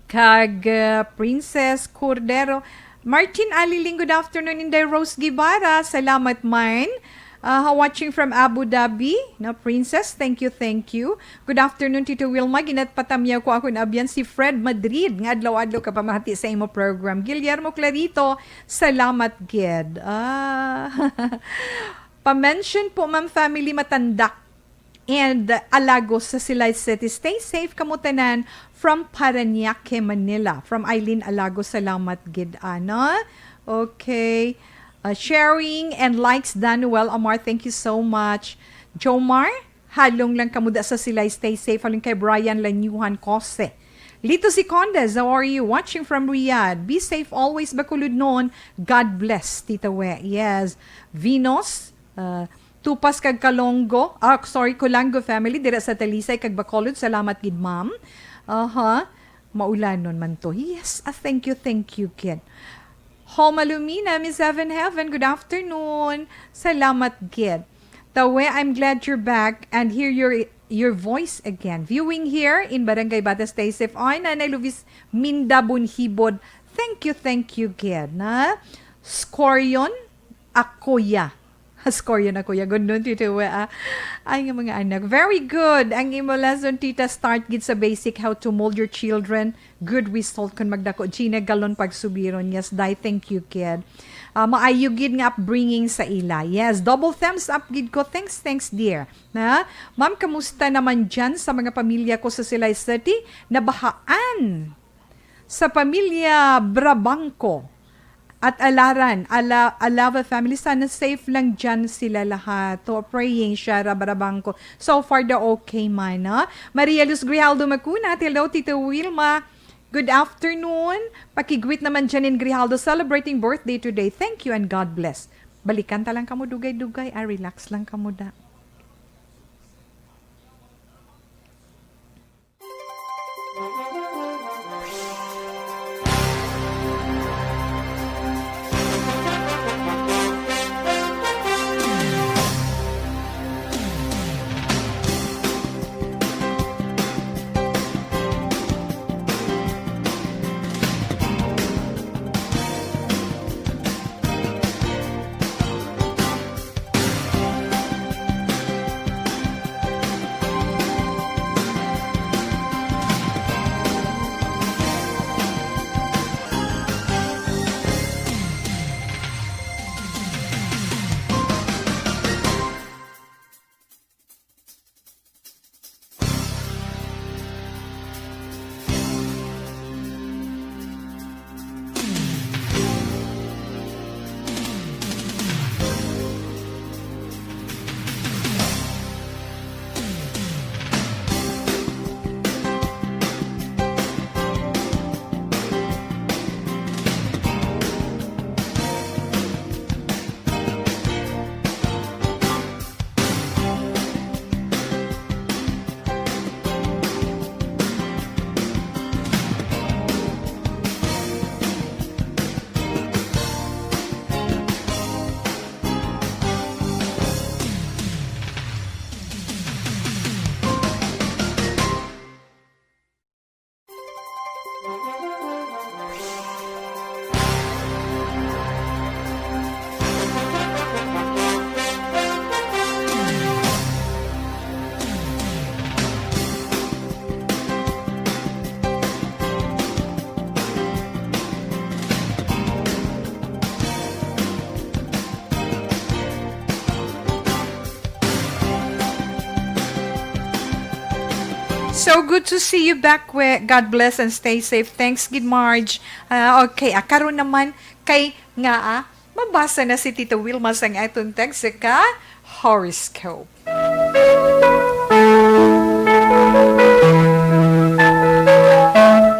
Kag Princess Cordero. Martin Aliling, good afternoon. Inday Rose Gibara, salamat man. Watching from Abu Dhabi, na Princess, thank you. Good afternoon, Tito Wilma. Ginatpatamyaw ko ako na abyan si Fred Madrid. Nga adlaw-adlaw ka pamahati sa imo program. Guillermo Clarito, salamat, Gid. Pa-mention po, Ma'am Family Matandak and Alagos sa Silay City. Stay safe kamutanan from Parañaque, Manila. From Eileen Alagos, salamat gid ana. Okay. Sharing and likes Danuel Amar, thank you so much. Jomar, halong lang kamuda sa Silay. Stay safe. Halong kay Brian Lanyuhan Kose. Lito si Condes, how are you? Watching from Riyadh. Be safe always, bakulod noon. God bless, Tita We. Yes. Venus, Tupas kag Kalongo, Kulango family, dira sa Talisay kag Bacolod. Salamat gid, ma'am. Maulan nun man to. Yes, thank you, kid. Homa Lumina, Miss Heaven Heaven, good afternoon. Salamat, kid. Tawe, I'm glad you're back and hear your voice again. Viewing here in Barangay Bata, stay safe. Ay, Nanay Luis Minda Bunhibod. Thank you, kid. Na? Scorpion, Akoya. Scorpion, Akoya. Good nun, Tito. Ay, nga mga anak. Very good. Ang imo lesson, tita, start gid sa basic how to mold your children. Good result kung magdako. Gina Galon pagsubiron. Yes, Dai. Thank you, kid. Maayo gid nga upbringing sa ila. Yes, double thumbs up gid ko. Thanks, dear. Na? Ma'am, kamusta naman dyan sa mga pamilya ko sa Silay City? Nabahaan sa pamilya Brabangco at Alaran, Alava family. Sana safe lang dyan sila lahat. To praying siya, Brabangco. So far, the okay man. Ha? Maria Luz Grijaldo Macuna. Hello, Tito Wilma. Good afternoon. Pakigwit naman dyan in Grijaldo celebrating birthday today. Thank you and God bless. Balikan ta lang kamo dugay-dugay. Relax lang kamo da. So good to see you back. God bless and stay safe. Thanks, Gid Marge. Okay, karon naman kay nga mabasa na si Tita Wilma sang atong text ka horoscope.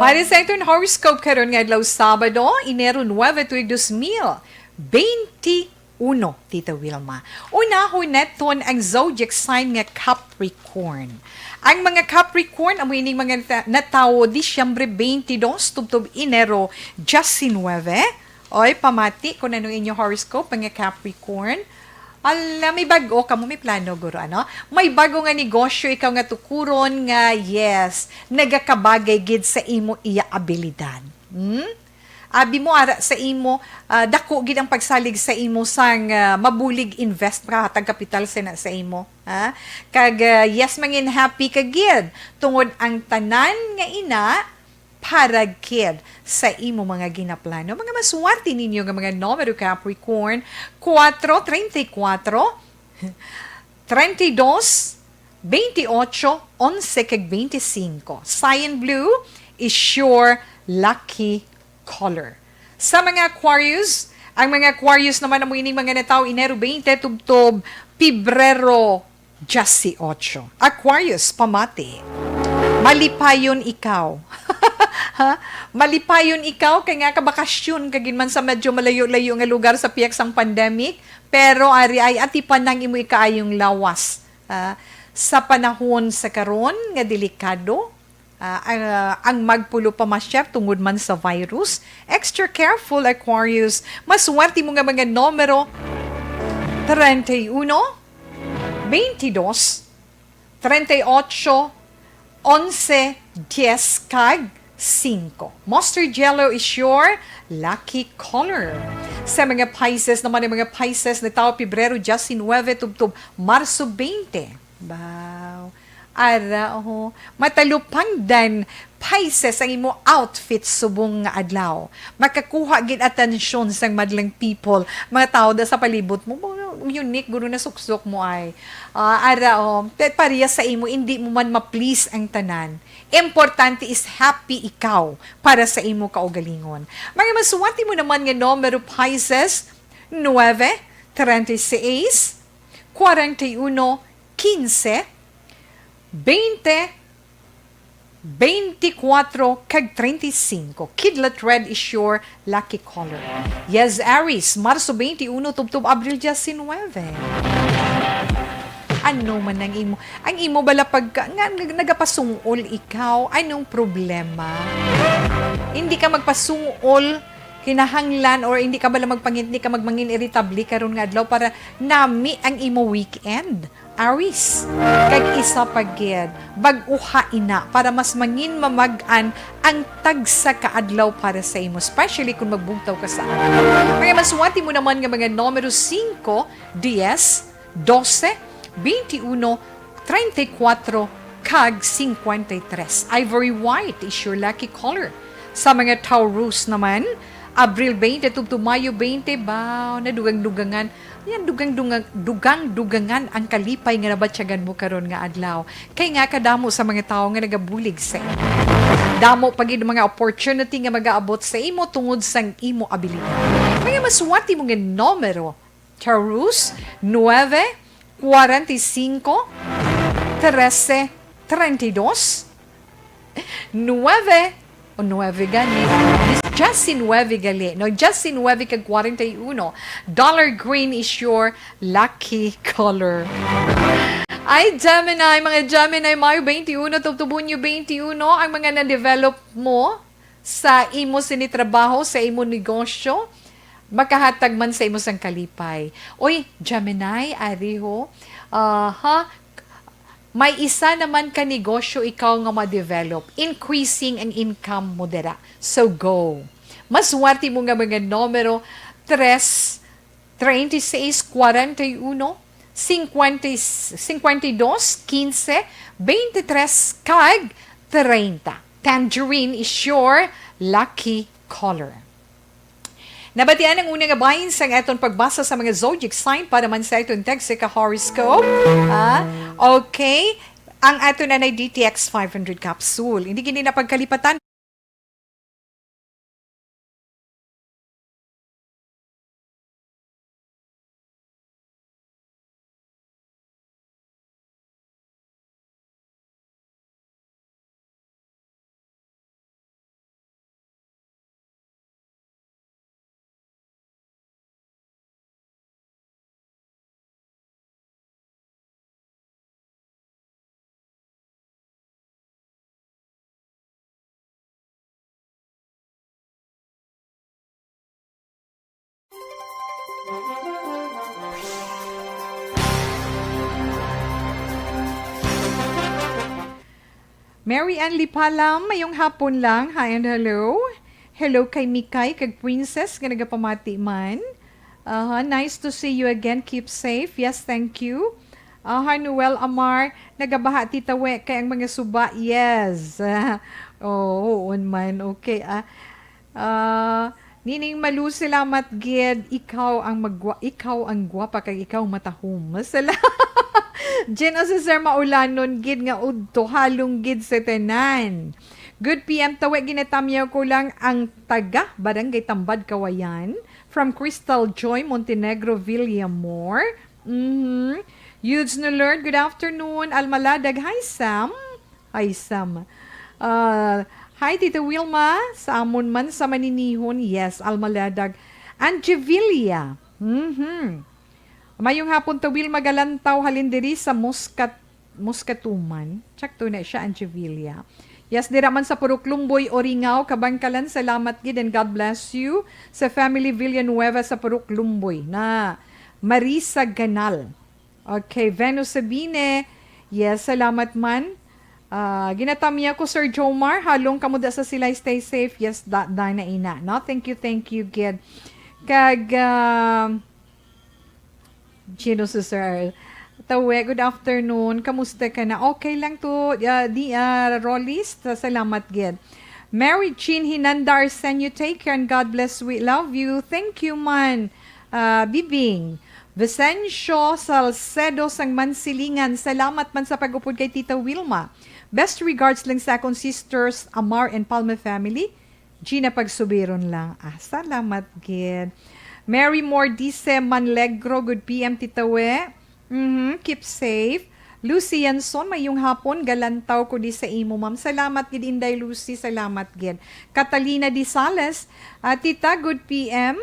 Para sa itong horoscope karon nga adlaw Sabado, Enero 9, 2021, Tita Wilma. Unahon neton ang zodiac sign nga Capricorn. Ang mga Capricorn, ang ining mga natawo, Disyembre 22, tubtob Enero 19. Oy, pamati kung ano inyong horoscope, mga Capricorn. May bago, kamo may plano, guro, ano? May bago nga negosyo, ikaw nga tukuron nga, yes, nagakabagay gid sa imo iya abilidad. Abi mo ara sa imo, dako gid ang pagsalig sa imo sang mabulig invest para hatag kapital sa imo. Ha? Kag yes mangin happy ka gid tungod ang tanan nga ina para gid sa imo mga ginaplano. Mga maswerte ninyo nga mga numero Capricorn, 4, 34, 32, 28, 11 kag 25. Cyan blue is your lucky color. Sa mga Aquarius, ang mga Aquarius naman ang ining mga nataw Enero 20 tubtob Pebrero 18. Aquarius, pamati. Malipayon ikaw. Ha? Malipayon ikaw, kay nga kabakasyon, kagin man sa medyo malayo-layo nga lugar sa piyak sang pandemic, pero ari ay atipan nang imo ikaayong lawas. Sa panahon sa karon nga delikado, ang magpulo pa masyap tungod man sa virus. Extra careful, Aquarius. Maswerte mo nga mga numero 31, 22, 38, 11, 10, kag 5. Mustard yellow is your lucky color. Sa mga Pisces naman, yung mga Pisces na tao, Pebrero, Justin 9, tubtub, Marso 20. Wow. Ara, matalupang dan Pisces ang imo outfit subong nga adlaw. Makakuha gid atensyon sang madlang people. Mga tao da sa palibot mo, unique guro na suksok mo ay. Ara, pariya sa imo, hindi mo man ma-please ang tanan. Importante is happy ikaw para sa imo kaugalingon. Mga masuwati mo naman nga numero Pisces, 9, 36, 41, 15, 20, 24, kag 35. Kidlat red is your lucky color. Yes, Aries, Marso 21, tubtub, Abril 19. Ano man ang imo? Ang imo bala pag nga nagapasungol ikaw, anong problema? Hindi ka magpasungol kinahanglan or hindi ka bala hindi ka magmangin irritable karon nga adlaw para nami ang imo weekend. Aries, kag isa pagid, bag-uha ina para mas mangin mamagan ang tagsa kaadlaw para sa imo, especially kung magbugtaw ka sa araw. Kaya maswati mo naman nga mga numero 5, 10, 12, 21, 34, kag 53. Ivory white is your lucky color. Sa mga Taurus naman, Abril 20, tubto Mayo 20, baw, na dugang-dugangan. Yan, dugang-dugangan ang kalipay nga nabatsyagan mo karon nga adlaw. Kay nga kadamo sa mga tao nga nagabulig sa imo. Damo pagid mga opportunity nga mag-aabot sa imo tungod sang imo abilidad. Kaya maswati mo nga numero, Taurus, 9, 45, 13, 32, 9, o 9 gani. Justin 9 gali. No, Justin 9 kag 41. Dollar green is your lucky color. Ay, Gemini, mga Gemini, Mayo 21, Tubtubunyo 21, ang mga na-develop mo sa imo sinitrabaho, sa imo negosyo, makahatag man sa imo sang kalipay. Oy, Gemini, ariho, may isa naman ka negosyo ikaw nga ma-develop. Increasing ang income mo dira. So go. Maswerte mo nga mga numero 3, 36, 41, 50, 52, 15, 23, kag 30. Tangerine is your lucky color. Nabatian ang unang abayin sa aton pagbasa sa mga zodiac sign para man sa aton text sa horoscope. Okay. Ang aton na DTX 500 capsule. Hindi gini na pagkalipatan. Mary Ann Lipalam, mayong hapon lang. Hi and hello. Hello kay Mikay, kag Princess, nga nagapamati man. Nice to see you again. Keep safe. Yes, thank you. Noel Amar, nagabaha titawe kay ang mga suba. Yes. Man. Okay. Nining Malu, salamat gid. Ikaw ang gwapa kag ikaw matahom. Salamat. Jen o si Sir Maulanon, gid nga udto, halong gid sa tenan. Good PM, tawe ginatamyaw ko lang ang taga Barangay Tambad, Kawayan. From Crystal Joy, Montenegro, Villamor. Yudes no Lord, good afternoon. Almaladag, hi Sam. Hi Sam. Hi, Tita Wilma. Sa amon man sa Maninihon. Yes, Almaladag. Angevilia. Mayong hapon to Wilma Galantaw halindiri sa Muscatuman. Tsakto na siya, Angevilia. Yes, dira man sa Puruklumboy, Oringaw, Kabangkalan. Salamat gid and God bless you. Sa family Villanueva sa Puruklumboy na Marisa Ganal. Okay, Venus Sabine. Yes, salamat man. Ginatamiya ko Sir Jomar. Halong kamuda sa sila. Stay safe. Yes, na ina. No? Thank you, Gid. Kag, Gino Sir. Tawe, good afternoon. Kamusta ka na? Okay lang to. Rollis. Salamat, Gid. Mary Jean Hinandar, send you take care and God bless. We love you. Thank you, man. Bibing. Vicencio Salcedo sang Mansilingan. Salamat man sa pag-upod kay Tita Wilma. Best regards lang sa akong sisters, Amar and Palma family. Gina Pagsubiron lang. Salamat, Gid. Mary Mordice Manlegro, good PM, Tita We. Keep safe. Lucy Yanson, mayong hapon, galantaw ko di sa imo, ma'am. Salamat, Gid, Inday Lucy. Salamat, Gid. Catalina Di Sales, Tita, good PM.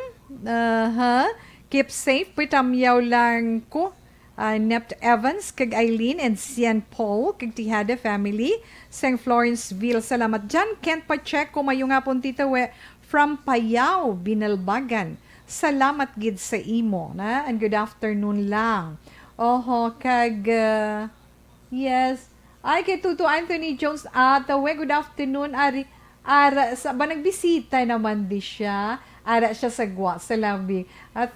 Keep safe. Pitamyaw lang ko. Nept Evans, kag Eileen and Sian Paul, kag Tihada family. Sang Florenceville, salamat. Jan Kent Pacheco, mayong hapon, Tita We, from Payao, Binalbagan. Salamat gid sa imo, na? And good afternoon lang. Oho, kag, yes. Ay, kay Tuto Anthony Jones, Tawe, good afternoon. Ba nagbisita naman di siya. Ara siya sa gwa, sa labi.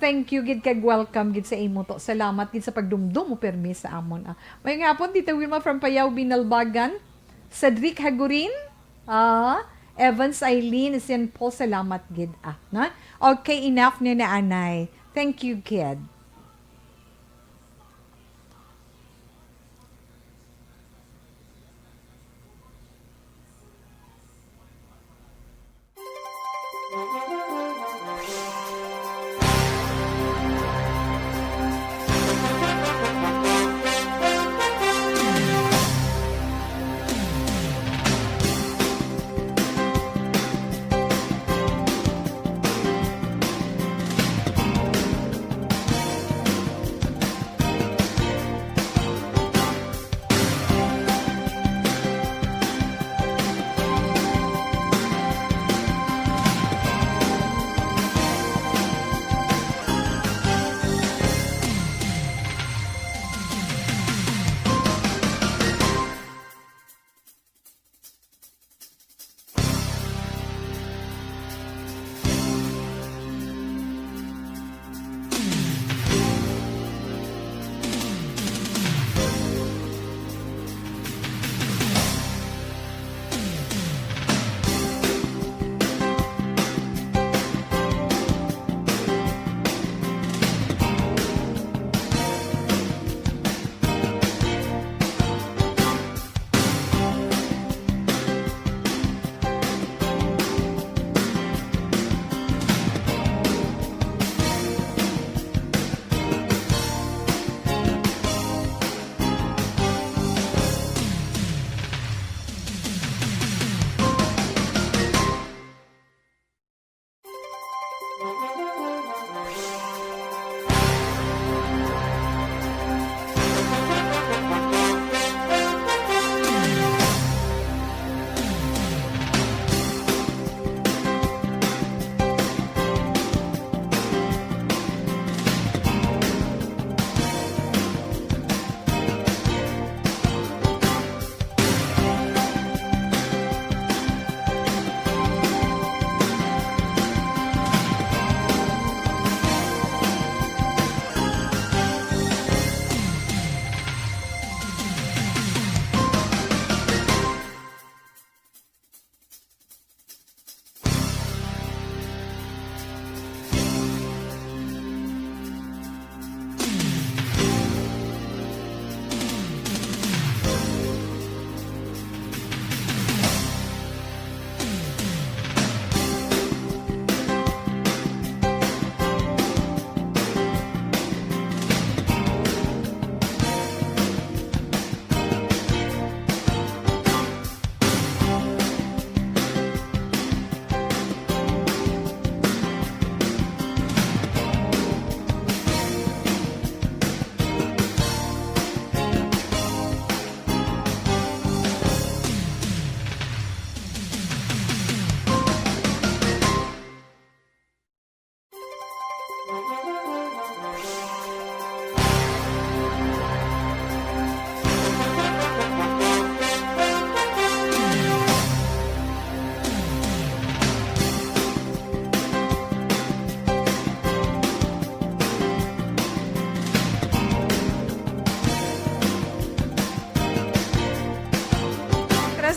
Thank you, gid kag welcome, gid sa imo to. Salamat, gid sa pagdumdum mo permi sa amon. May nga po, Tita Wilma from Payao, Binalbagan. Cedric Hagurin. Evans Eileen, Sian Paul, salamat, gid. Na? Okay, enough na anay. Thank you, kid.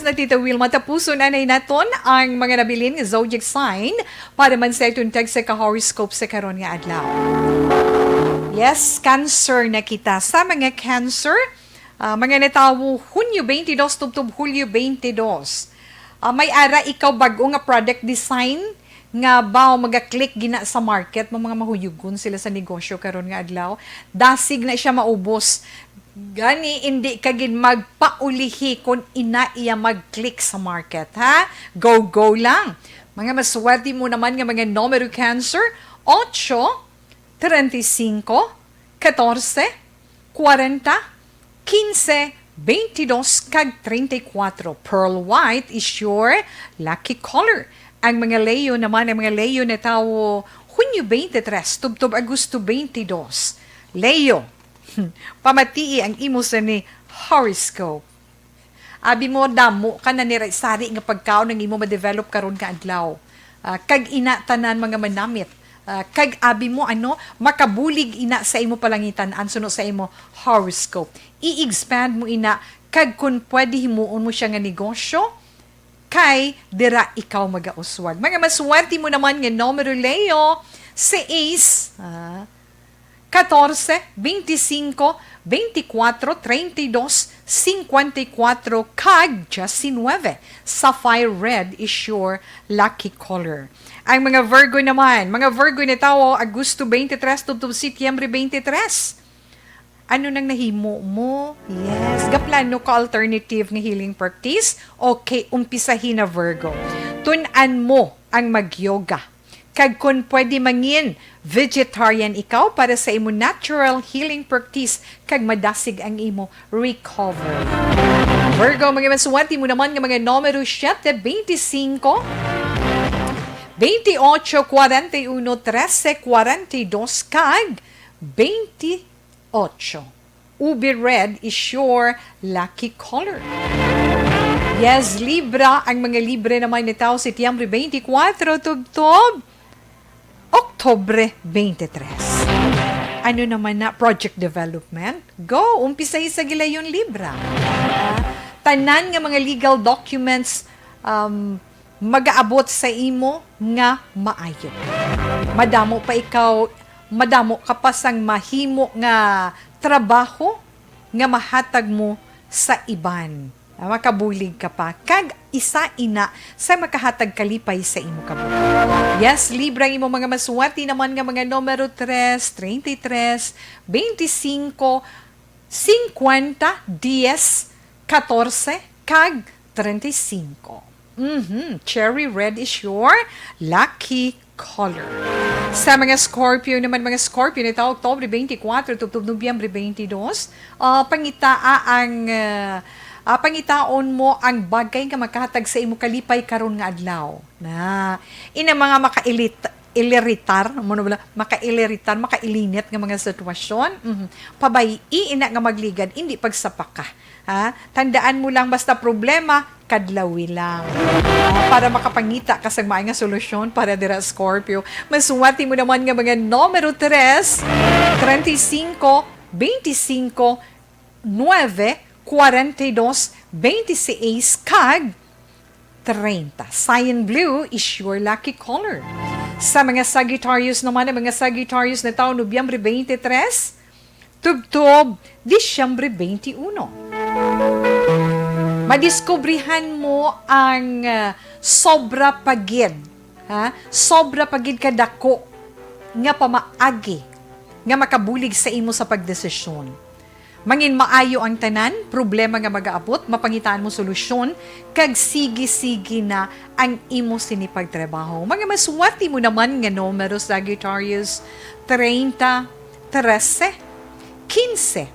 na Tita Wilma, tapuso na naton ang mga nabilin ng zodiac sign para man sa itong tag sa ka-horoscope sa karon nga adlaw. Yes, Cancer na kita. Sa mga Cancer, mga natawo Hunyo 22 tubtob Hulyo 22. May ara ikaw bago nga product design nga ba maga-click gina sa market, mga mahuyugon sila sa negosyo karon nga adlaw. Dasig na siya maubos. Gani, hindi ka gin magpaulihi kung ina iya mag-click sa market, ha? Go lang. Mga maswerte mo naman nga mga numero Cancer, 8, 35, 14, 40, 15, 22, kag 34. Pearl white is your lucky color. Ang mga Leo naman, ang mga Leo na tao, Hunyo 23, tubtob Agosto 22. Leo, pamatii ang imo sa ni horoscope. Abi mo, damo ka na sari nga pagkaon ng imo ma-develop karon ka adlaw. Kag ina tanan mga manamit. Kag abi mo makabulig ina sa imo palangitan ansuno sa imo horoscope. I-expand mo ina kag kun pwede himuon mo siya nga negosyo kay dira ikaw magauswag. Mga maswerte mo naman nga numero Leo, 6, 14, 25, 24, 32, 54, kag 19. Sapphire red is your lucky color. Ang mga Virgo naman, mga Virgo na tao, Agosto 23, tubtob Setyembre 23. Ano nang nahimo mo? Yes, gaplano ka alternative nga healing practice? Okay, umpisahin na Virgo. Tunan mo ang mag-yoga. Kag kung pwede mangin, vegetarian ikaw para sa imo natural healing practice kag madasig ang imo recover. Virgo, mga masuwati mo naman nga mga numero 7, 25, 28, 41, 13, 42, kag 28. Ubi red is your lucky color. Yes, Libra, ang mga Libre naman ni tao, Setyembre 24, tubtob Oktobre 23. Ano naman na project development? Go, umpisay sa gilayon Libra. Tanan nga mga legal documents mag-aabot sa imo nga maayo. Madamo ka pa sang mahimo nga trabaho nga mahatag mo sa iban. Makabulig ka pa. Kag isa ina sa makahatag kalipay sa imo kabulig. Yes, Libra, imo mga maswati naman nga mga numero 3, 33, 25, 50, 10, 14, kag 35. Cherry red is your lucky color. Sa mga Scorpio naman, mga Scorpio nito, Oktobre 24, tubtob Nobyembre 22, pangitaon mo ang bagay nga makahatag sa imo kalipay karon nga adlaw. Na ina mga makailinet nga mga sitwasyon. Pabay ina nga magligad, hindi pagsapak ka. Ha? Tandaan mo lang basta problema, kadlawi lang. Para makapangita ka sa maayong solusyon para dira Scorpio. Masuwati mo naman nga mga numero 3, 35, 25, 9, 42, 26, kag 30. Cyan blue is your lucky color. Sa mga Sagittarius naman, ang mga Sagittarius na taon, Nobyembre 23, tubtob Disyembre 21. Madiskubrihan mo ang sobra pagid. Sobra pagid kadako nga pamaagi nga makabulig sa imo sa pagdesisyon. Mangin maayo ang tanan, problema nga mag-aabot, mapangitaan mo solusyon, kag sige-sige na ang imo sinipagtrabaho. Mga maswati mo naman nga numero Sagittarius, 30, 13, 15,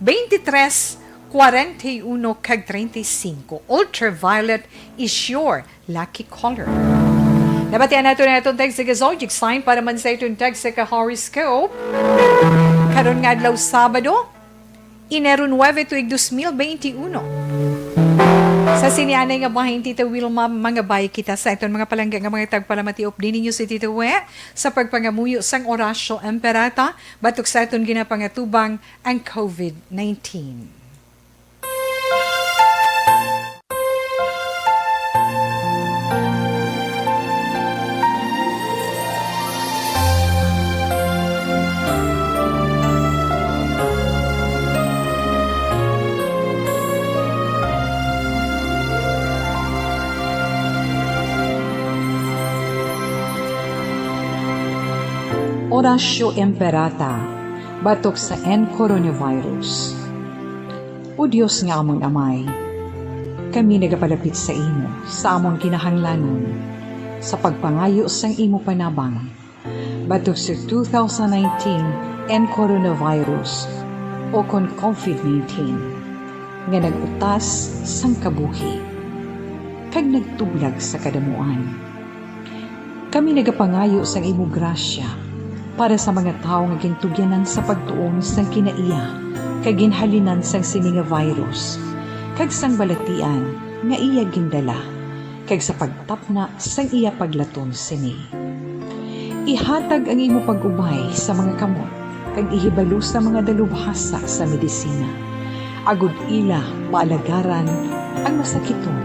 23, 41 kag 35. Ultraviolet is your lucky color. Nabatian nato na itong tag sa zodiac sign para man sa itong tag sa horoscope. Karon nga adlaw Sabado, Enero 9 tuig 2021. Sa sinianay nga bahin Tita Wilma, mga bay kita sa itong mga palangga nga mga tagpalamatiop din ninyo si Tita We sa pagpangamuyo sang Orasyo Emperata batok sa itong ginapangatubang ang COVID-19. Oratio Imperata, batok sa coronavirus. O Diyos nga among amay, kami nagapalapit sa imo, sa among kinahanglanon, sa pagpangayo sang imo panabang, batok sa 2019 coronavirus o kon COVID-19, nga nagutas sang kabuhi, kag nagtublag sa kadamuan. Kami nagapangayo sang imo grasya para sa mga tao nga gintugyanan sa pagtuon sang kinaiya kag ginhalinan sang sini nga virus kag sang balatian nga iya gindala kag sa pagtapna sang iya paglaton sini. Ihatag ang imo pag-ubay sa mga kamot kag ihibalo sa mga dalubhasa sa medisina. Agud ila maalagaran ang masakiton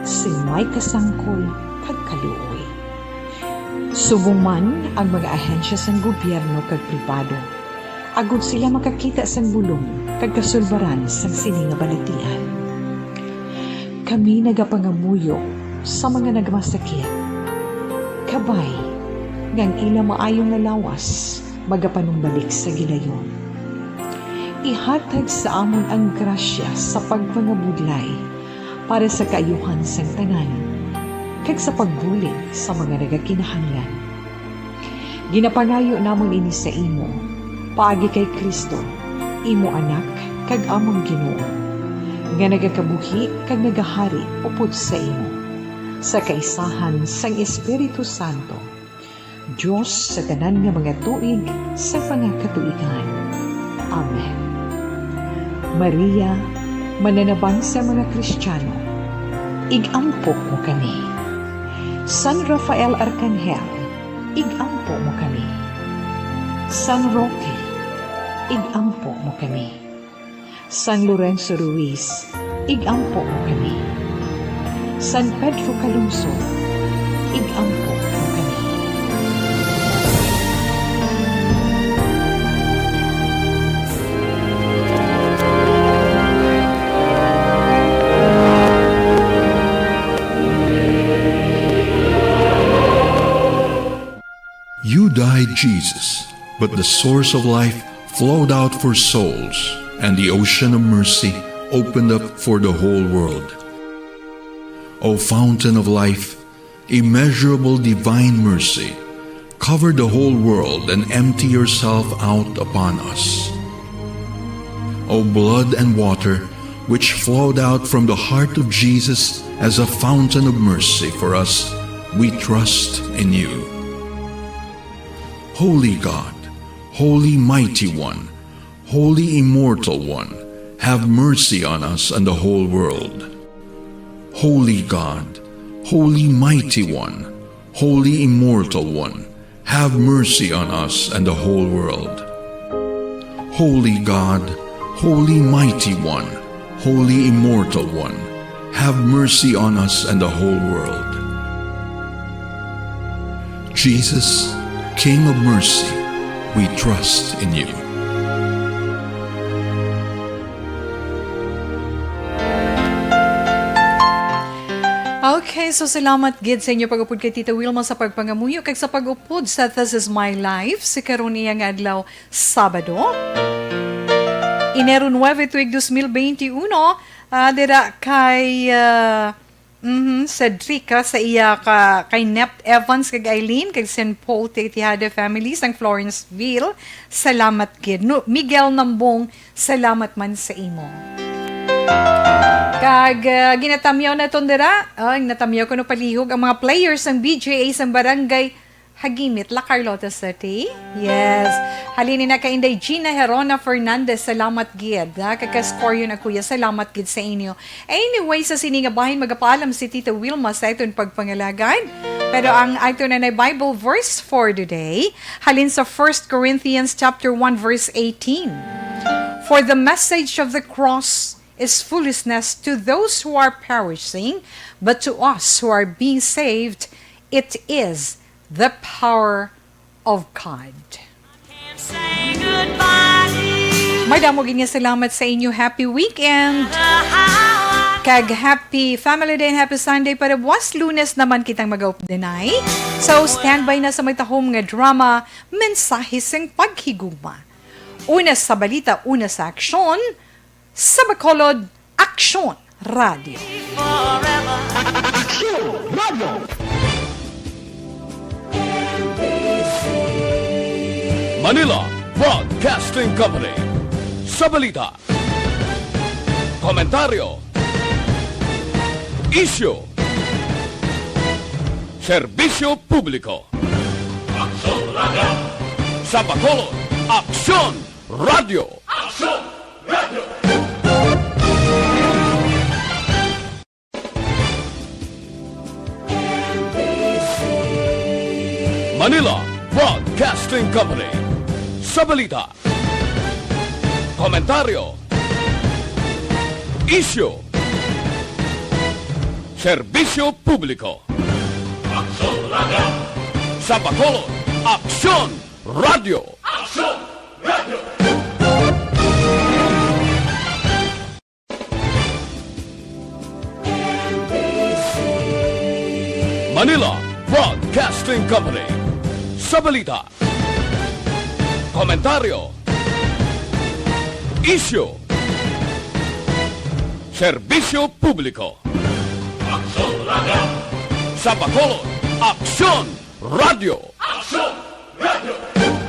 sing may kasangkol kag kaluoy. Subong man ang mga ahensya sang gobyerno kag pribado, agud sila makakita sang bulong kag kasulbaran sang sini nga balatian. Kami nagapangamuyo sa mga nagmasakit, kabay ngang ila maayong nalawas magapanumbalik sa gilayon. Ihatag sa amon ang grasya sa pagpangabudlay para sa kaayuhan sang tanan kag sa pagbulig sa mga nagakinahanglan. Ginapangayo namon ini sa imo, paagi kay Kristo, imo anak kag among Ginoo, nga nagakabuhi kag nagahari upod sa imo, sa kaisahan sang Espiritu Santo, Diyos sa tanan nga mga tuig sa pangakatuigan. Amen. Maria, mananabang sa mga Kristiyano, igampo mo kami. San Rafael Arcangel, igampo mo kami. San Roque, igampo mo kami. San Lorenzo Ruiz, igampo mo kami. San Pedro Calungsod, igampo mo kami. You died, Jesus, but the source of life flowed out for souls, and the ocean of mercy opened up for the whole world. O fountain of life, immeasurable divine mercy, cover the whole world and empty yourself out upon us. O blood and water, which flowed out from the heart of Jesus as a fountain of mercy for us, we trust in you. Holy God, Holy Mighty One, Holy Immortal One, have mercy on us and the whole world. Holy God, Holy Mighty One, Holy Immortal One, have mercy on us and the whole world. Holy God, Holy Mighty One, Holy Immortal One, have mercy on us and the whole world. Jesus, King of mercy, we trust in you. Okay, so salamat gid sa inyo pag-upod kay Tita Wilma sa pagpangamuyo kag sa pag-upod sa This Is My Life si karon niya nga adlaw Sabado. Enero 9 tuig 2021, dira kay Cedrica sa iya kay Nept Evans kag Eileen kag St. Paul Titihada family sang Florenceville. Salamat gid. No, Miguel Nambong, salamat man sa imo. Kag ginatamyaw na tondera, natamyaw ko no palihog ang mga players ng BJA sang barangay Hagimit, La Carlota City. Yes. Halini na kay Inday Gina Herona Fernandez. Salamat gid. Kaka-score yun na kuya. Salamat gid sa inyo. Anyway, sa siningabahin magapaalam si Tita Wilma sa itong pagpangalagan. Pero ang ito na Bible verse for today, halin sa 1 Corinthians chapter 1 verse 18. For the message of the cross is foolishness to those who are perishing, but to us who are being saved, it is the power of God. May damog inya salamat sa inyo. Happy weekend! Kag happy Family Day and happy Sunday para buwas Lunes naman kitang mag-updenay. So standby na sa may tahom nga drama, mensahe sing paghigugma. Una sa balita, una sa aksyon, sa Bacolod, Aksyon Radio. Manila Broadcasting Company. Sa balita, komentaryo, issue, serbisyo publiko. Sa Bacolod, Aksyon Radio. Manila Broadcasting Company. Sa balita, komentaryo, issue, serbisyo publiko. Sa Bacolod, Aksyon Radio. Manila Broadcasting Company. Sa balita, komentaryo, issue, serbisyo publiko. Sa Bacolod, Aksyon Radio.